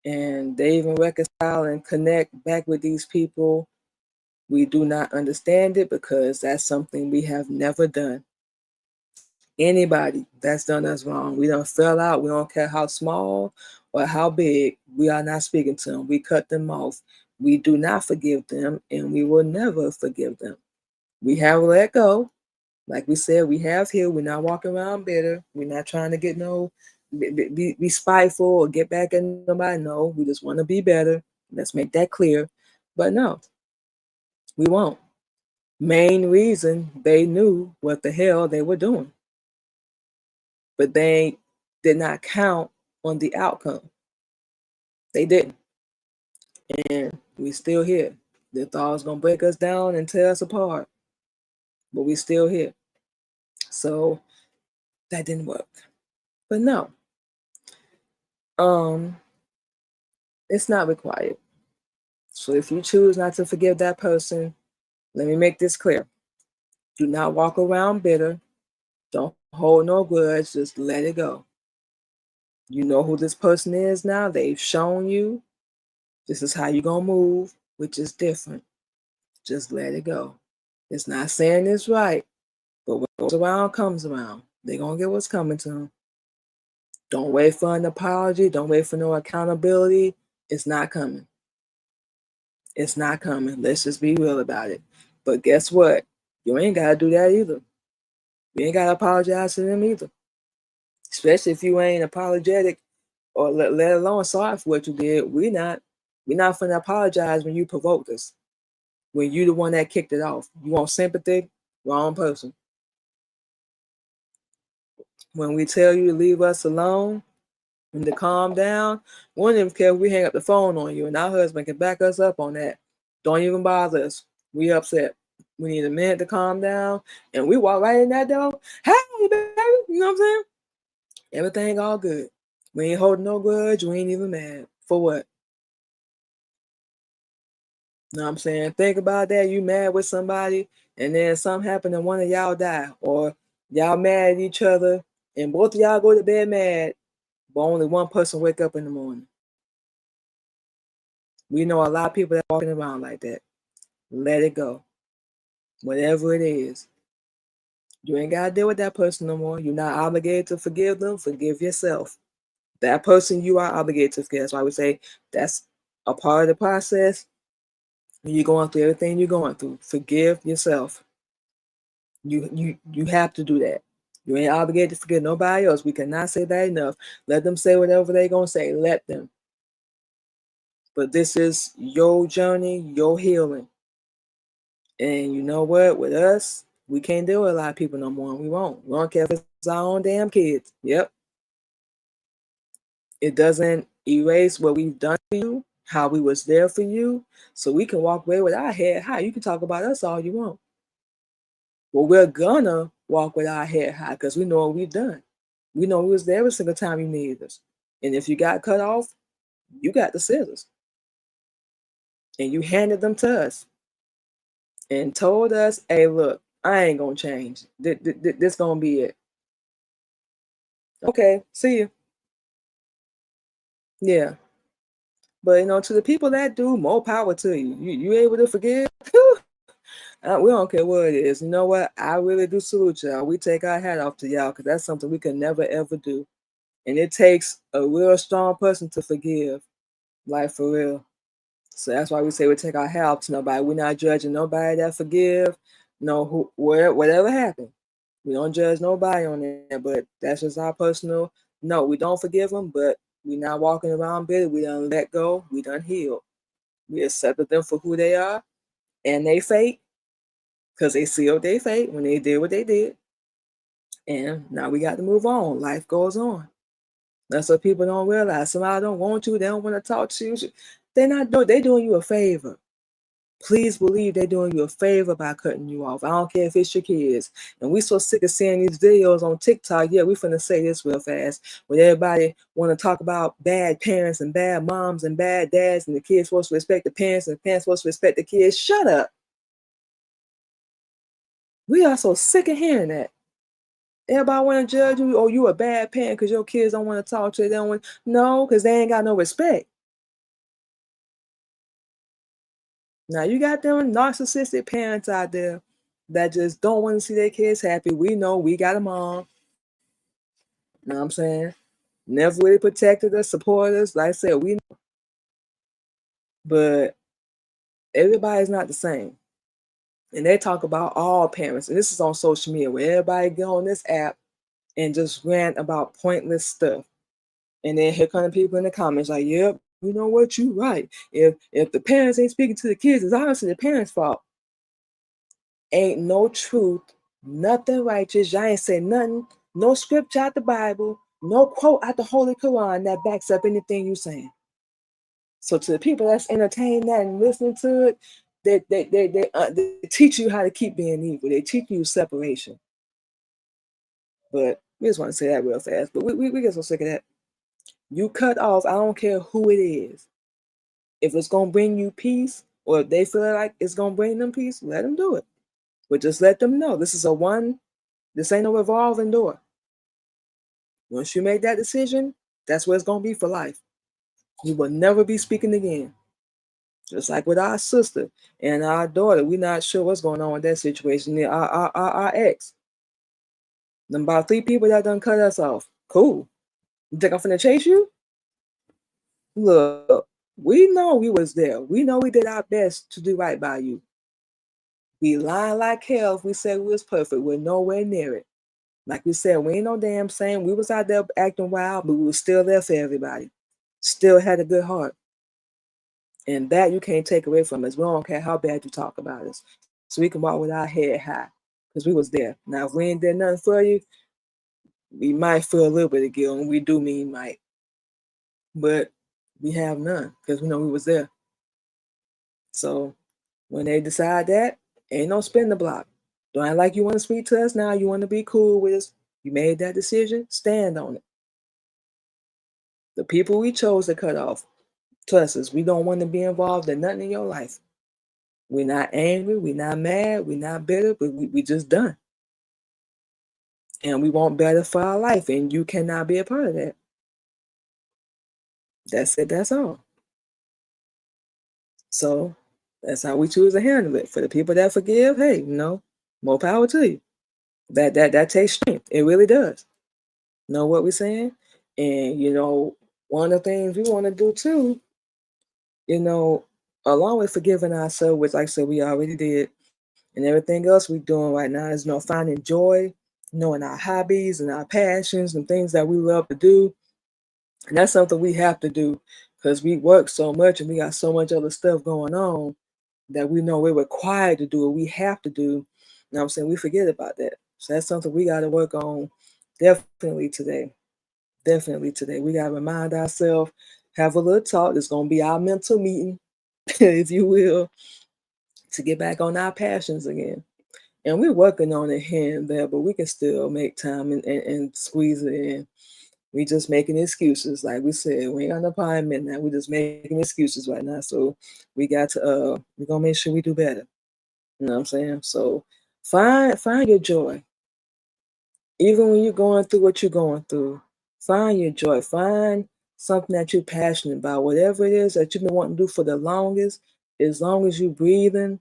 and they even reconcile and connect back with these people. We do not understand it because that's something we have never done. Anybody that's done us wrong, we don't fell out. We don't care how small or how big. We are not speaking to them. We cut them off. We do not forgive them, and we will never forgive them. We have let go. Like we said, we have healed. We're not walking around bitter. We're not trying to get be spiteful or get back at nobody. No, we just want to be better. Let's make that clear. But no, we won't. Main reason they knew what the hell they were doing, but they did not count on the outcome. They didn't. And we still here. They thought it was gonna break us down and tear us apart, but we still here. So that didn't work. But no, um, it's not required. So if you choose not to forgive that person, let me make this clear. Do not walk around bitter. Don't hold no grudge. Just let it go. You know who this person is now. They've shown you. This is how you're going to move, which is different. Just let it go. It's not saying it's right, but what goes around comes around. They're going to get what's coming to them. Don't wait for an apology. Don't wait for no accountability. It's not coming. It's not coming. Let's just be real about it. But guess what? You ain't got to do that either. You ain't got to apologize to them either. Especially if you ain't apologetic or let alone sorry for what you did. We're not finna apologize when you provoked us. When you the one that kicked it off. You want sympathy? Wrong person. When we tell you to leave us alone and to calm down, we don't even care if we hang up the phone on you, and our husband can back us up on that. Don't even bother us. We upset. We need a minute to calm down, and we walk right in that door. Hey, baby, you know what I'm saying? Everything all good. We ain't holding no grudge. We ain't even mad. For what? Know what I'm saying? Think about that. You mad with somebody, and then something happened and one of y'all die, or y'all mad at each other, and both of y'all go to bed mad, but only one person wake up in the morning. We know a lot of people that walking around like that. Let it go. Whatever it is. You ain't gotta deal with that person no more. You're not obligated to forgive them. Forgive yourself. That person you are obligated to forgive. That's why we say that's a part of the process. When you're going through everything you're going through, forgive yourself. You have to do that. You ain't obligated to forgive nobody else. We cannot say that enough. Let them say whatever they gonna say. Let them. But this is your journey, your healing. And you know what? With us, we can't deal with a lot of people no more. We won't. We don't care if it's our own damn kids. Yep. It doesn't erase what we've done for you, how we was there for you. So we can walk away with our head high. You can talk about us all you want. Well, we're gonna walk with our head high because we know what we've done. We know we was there every single time you needed us. And if you got cut off, you got the scissors. And you handed them to us and told us, hey, look, I ain't gonna change. This gonna be it. Okay, see you. Yeah. But to the people that do, more power to you. You able to forgive? We don't care what it is. You know what? I really do salute y'all. We take our hat off to y'all because that's something we can never ever do. And it takes a real strong person to forgive. Like for real. So that's why we say we take our hat off to nobody. We're not judging nobody that forgive. No, whatever happened. We don't judge nobody on that, but that's just our personal. No, we don't forgive them, but we not walking around bitter. We done let go. We done healed. We accepted them for who they are and they fate, because they sealed their fate when they did what they did. And now we got to move on. Life goes on. That's what people don't realize. Somebody don't want you. They don't want to talk to you. They're doing you a favor. Please believe they're doing you a favor by cutting you off. I don't care if it's your kids. And we so sick of seeing these videos on TikTok. Yeah, we finna say this real fast. When everybody want to talk about bad parents and bad moms and bad dads, and the kids supposed to respect the parents and the parents supposed to respect the kids. Shut up. We are so sick of hearing that. Everybody want to judge you. Oh, you a bad parent because your kids don't want to talk to you. They don't want. No, because they ain't got no respect. Now you got them narcissistic parents out there that just don't want to see their kids happy. We know we got a mom. You know what I'm saying? Never really protected us, supported us. Like I said, we know. But everybody's not the same. And they talk about all parents. And this is on social media where everybody get on this app and just rant about pointless stuff. And then here come the people in the comments like, yep, you know what, you right. If the parents ain't speaking to the kids, it's obviously the parents' fault. Ain't no truth, nothing righteous. Y'all ain't say nothing, no scripture out the Bible, no quote out the Holy Quran that backs up anything you saying. So to the people that's entertaining that and listening to it, they teach you how to keep being evil. They teach you separation. But we just want to say that real fast. But we get so sick of that. You cut off, I don't care who it is. If it's going to bring you peace, or if they feel like it's going to bring them peace, let them do it. But just let them know this ain't no revolving door. Once you make that decision, that's what it's going to be for life. You will never be speaking again. Just like with our sister and our daughter, we're not sure what's going on with that situation. Our ex. Them about 3 people that done cut us off. Cool. You think I'm finna chase you? Look, we know we was there. We know we did our best to do right by you. We lying like hell if we said we was perfect. We're nowhere near it. Like we said, we ain't no damn saying we was out there acting wild, but we was still there for everybody. Still had a good heart. And that you can't take away from us. We don't care how bad you talk about us. So we can walk with our head high. Because we was there. Now if we ain't did nothing for you, We might feel a little bit of guilt, and we do mean might, but we have none because we know we was there. So when they decide that, ain't no spin the block. Don't act like you want to speak to us now. You want to be cool with us. You made that decision. Stand on it. The people we chose to cut off, trust us, we don't want to be involved in nothing in your life. We're not angry. We're not mad. We're not bitter, but we just done. And we want better for our life, and you cannot be a part of that. That's it. That's all. So that's how we choose to handle it. For the people that forgive, hey, more power to you. That takes strength. It really does. Know what we're saying? And one of the things we want to do too, along with forgiving ourselves, which like I said, we already did, and everything else we're doing right now is finding joy, knowing our hobbies and our passions and things that we love to do. And that's something we have to do because we work so much and we got so much other stuff going on that we know we're required to do, or we have to do. You know what I'm saying? We forget about that. So that's something we got to work on definitely today. Definitely today. We got to remind ourselves, have a little talk. It's going to be our mental meeting, if you will, to get back on our passions again. And we're working on it here and there, but we can still make time and squeeze it in. We just making excuses. Like we said, we ain't got no pie midnight. We're just making excuses right now. So we got to we're gonna make sure we do better. You know what I'm saying? So find your joy. Even when you're going through what you're going through, find your joy. Find something that you're passionate about. Whatever it is that you've been wanting to do for the longest, as long as you're breathing,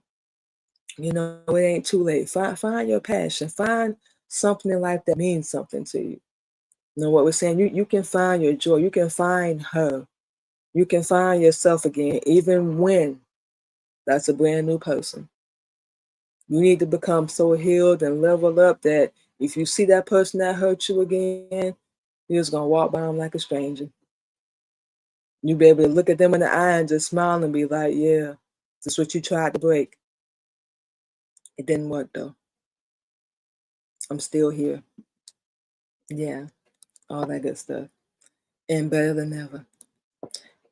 it ain't too late. Find your passion. Find something in life that means something to you. You know what we're saying? You can find your joy. You can find her. You can find yourself again, even when that's a brand new person. You need to become so healed and leveled up that if you see that person that hurt you again, you're just going to walk by them like a stranger. You be able to look at them in the eye and just smile and be like, yeah, this is what you tried to break. It didn't work though. I'm still here. Yeah, all that good stuff. And better than ever.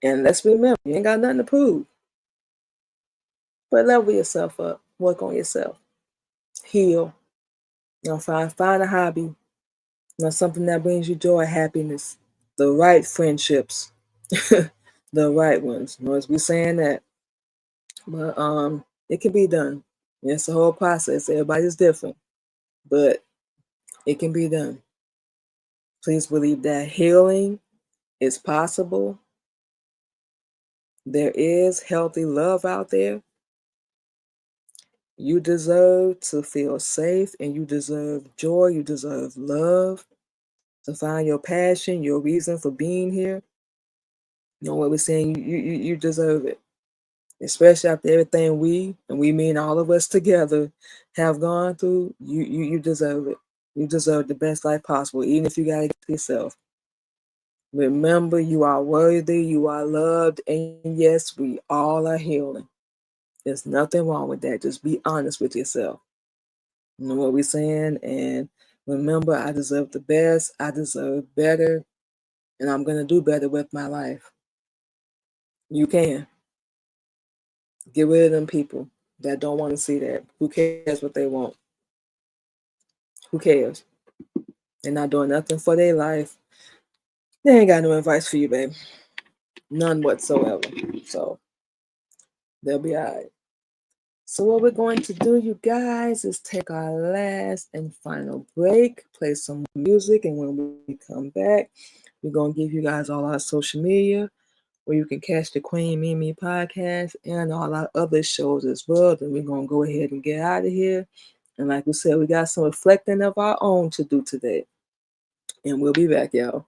And let's remember, you ain't got nothing to prove. But level yourself up. Work on yourself. Heal. Find a hobby. Something that brings you joy, happiness. The right friendships. The right ones. As we saying that. But it can be done. It's a whole process. Everybody's different. But it can be done. Please believe that healing is possible. There is healthy love out there. You deserve to feel safe, and you deserve joy. You deserve love. To find your passion, your reason for being here. You know what we're saying? You deserve it. Especially after everything we mean all of us together, have gone through. You deserve it. You deserve the best life possible, even if you gotta get to yourself. Remember, you are worthy, you are loved, and yes, we all are healing. There's nothing wrong with that. Just be honest with yourself. You know what we're saying? And remember, I deserve the best, I deserve better, and I'm going to do better with my life. You can. Get rid of them people that don't want to see that. Who cares what they want? Who cares? They're not doing nothing for their life. They ain't got no advice for you, babe. None whatsoever. So they'll be all right. So what we're going to do, you guys, is take our last and final break, play some music, and when we come back, we're going to give you guys all our social media, where you can catch the Queen Mimi podcast and all our other shows as well. Then we're going to go ahead and get out of here. And like we said, we got some reflecting of our own to do today. And we'll be back, y'all.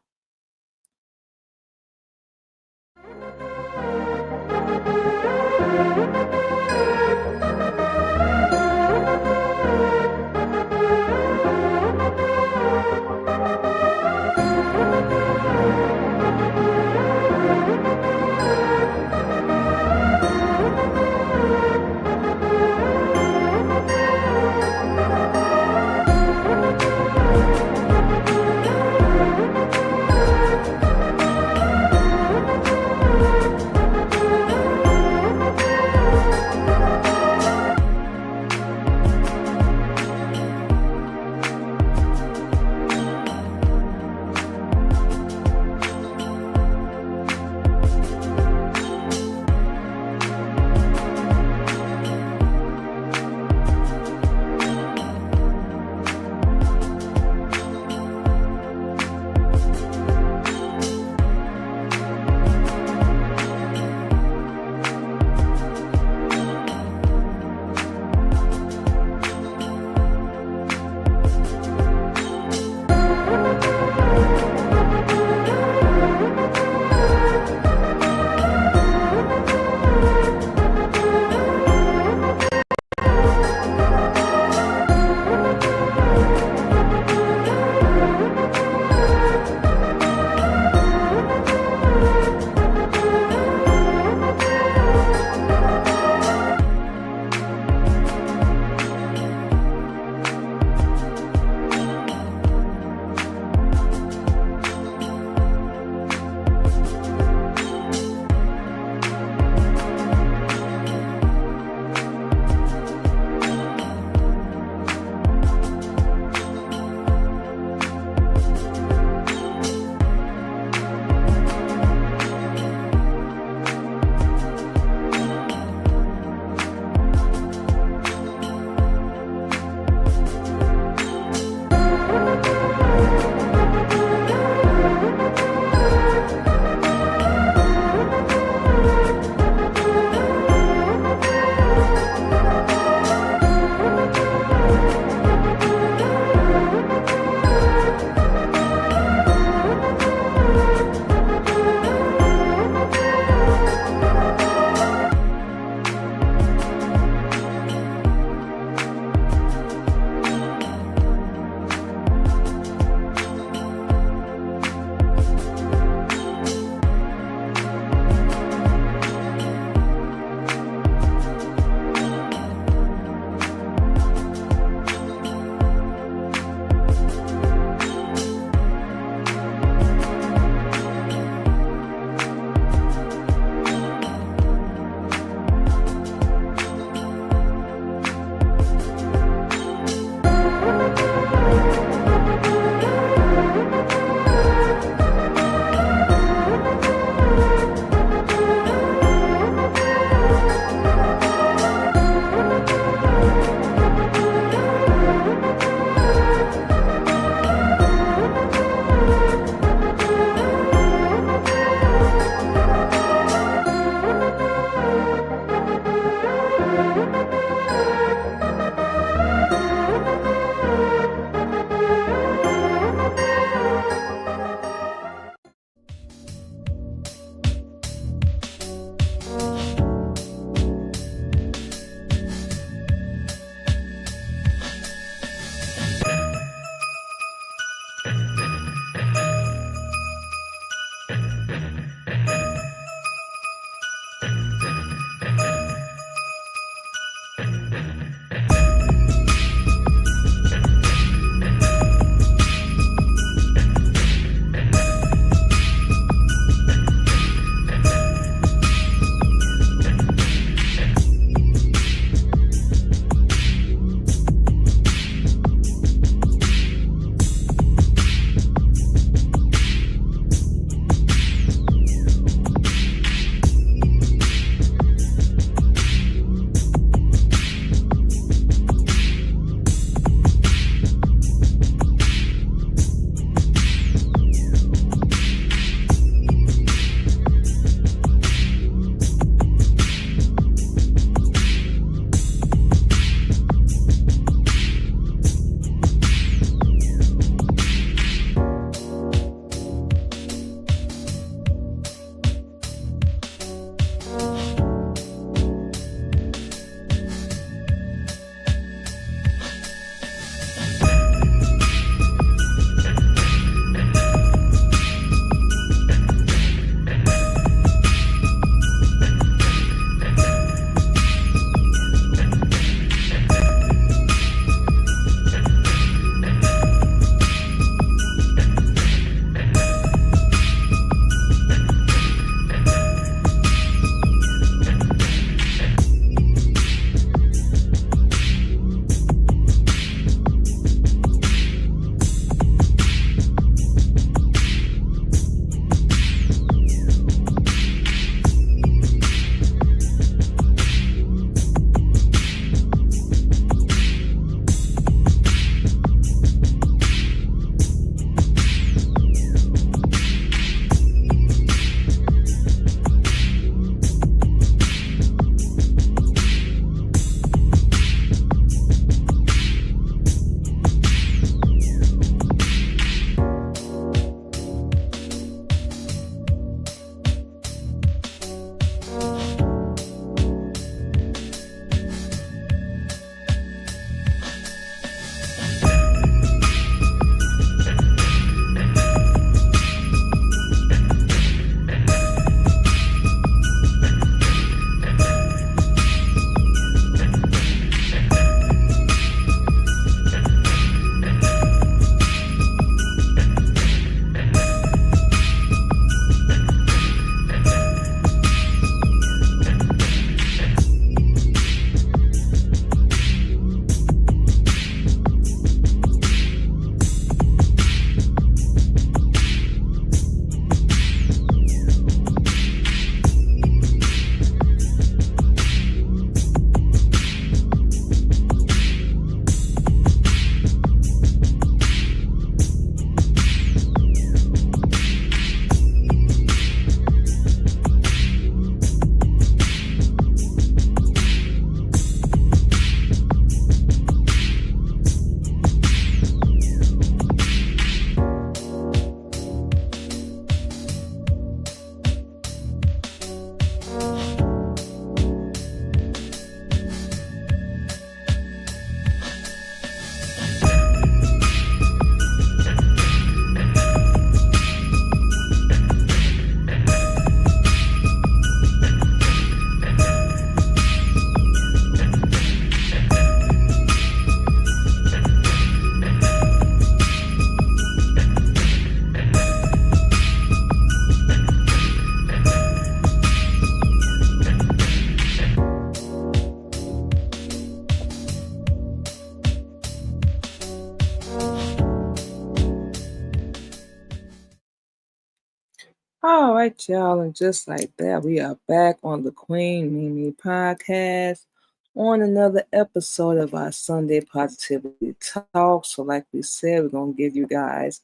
right, y'all, and just like that, we are back on the Queen Mimi podcast on another episode of our Sunday Positivity Talk. So, like we said, we're gonna give you guys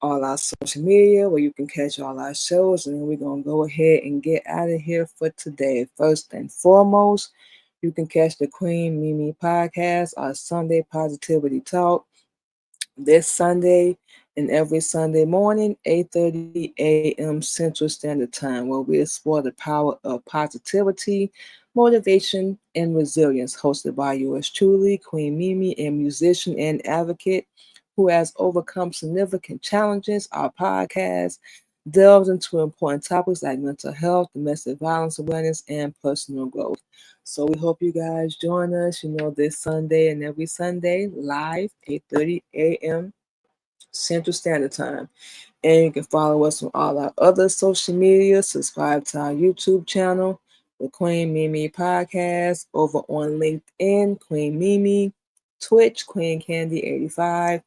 all our social media where you can catch all our shows, and then we're gonna go ahead and get out of here for today. First and foremost, you can catch the Queen Mimi podcast, our Sunday Positivity Talk this Sunday and every Sunday morning, 8:30 a.m. Central Standard Time, where we explore the power of positivity, motivation, and resilience. Hosted by yours truly, Queen Mimi, a musician and advocate who has overcome significant challenges. Our podcast delves into important topics like mental health, domestic violence awareness, and personal growth. So we hope you guys join us, this Sunday and every Sunday live, 8:30 a.m. Central Standard Time. And you can follow us on all our other social media. Subscribe to our YouTube channel, the Queen Mimi Podcast, over on LinkedIn, Queen Mimi, Twitch, Queen Candy 85,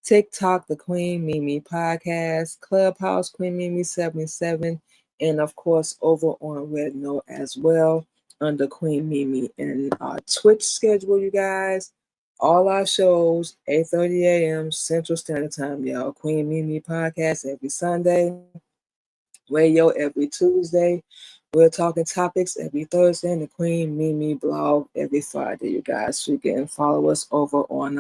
TikTok, the Queen Mimi Podcast, Clubhouse, Queen Mimi 77, and of course over on Red Note as well under Queen Mimi. And our Twitch schedule, you guys. All our shows, 8:30 a.m. Central Standard Time, y'all. Queen Mimi Podcast every Sunday, radio every Tuesday. We're talking topics every Thursday, and the Queen Mimi blog every Friday, you guys. So you can follow us over on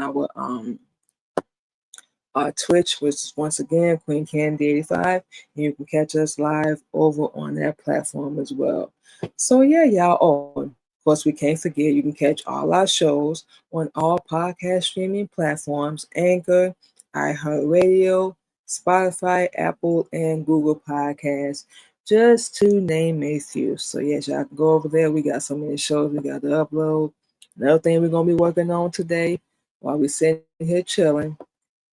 our Twitch, which is once again Queen Candy 85, and you can catch us live over on that platform as well. So yeah, y'all. Oh, of course, we can't forget you can catch all our shows on all podcast streaming platforms: Anchor, iHeartRadio, Spotify, Apple, and Google Podcasts, just to name a few. So yes, y'all can go over there. We got so many shows we got to upload. Another thing we're gonna be working on today while we're sitting here chilling,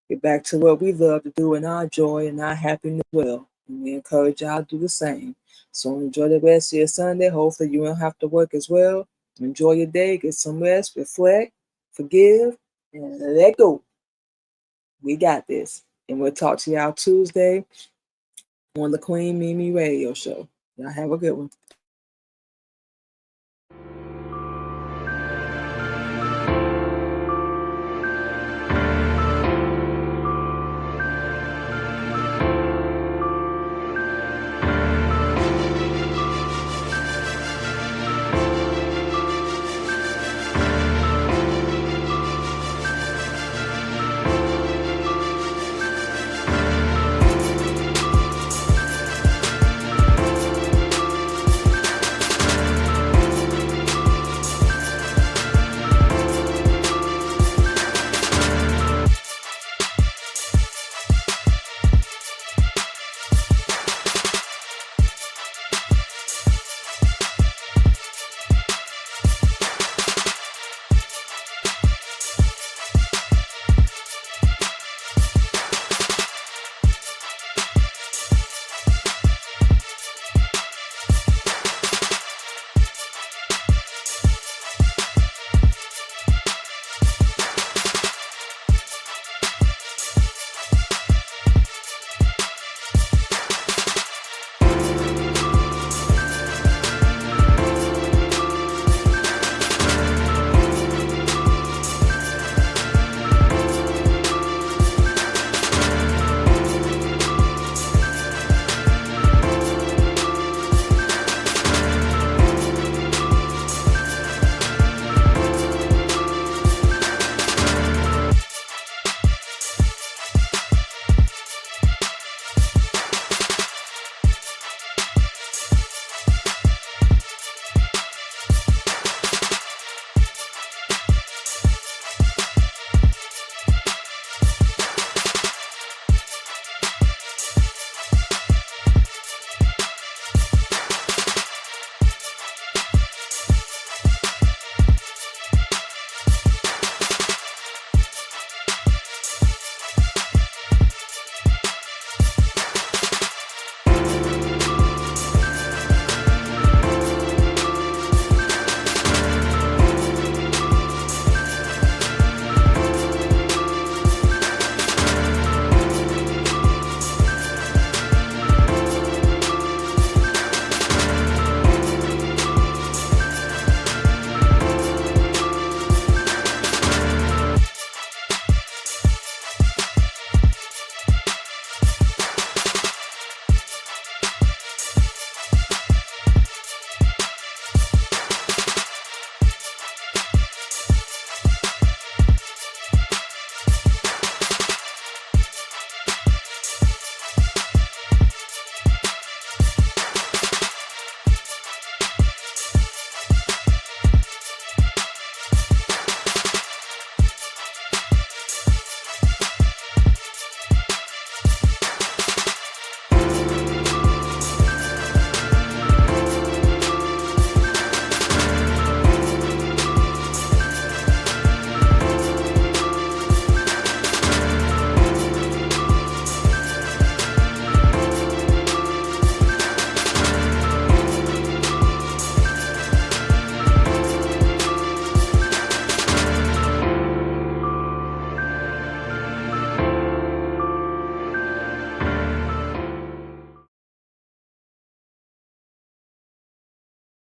get back to what we love to do and our joy and our happiness well. And we encourage y'all to do the same. So enjoy the rest of your Sunday. Hopefully you don't have to work as well. Enjoy your day, get some rest, reflect, forgive, and let go. We got this. And we'll talk to y'all Tuesday on the Queen Mimi Radio Show. Y'all have a good one.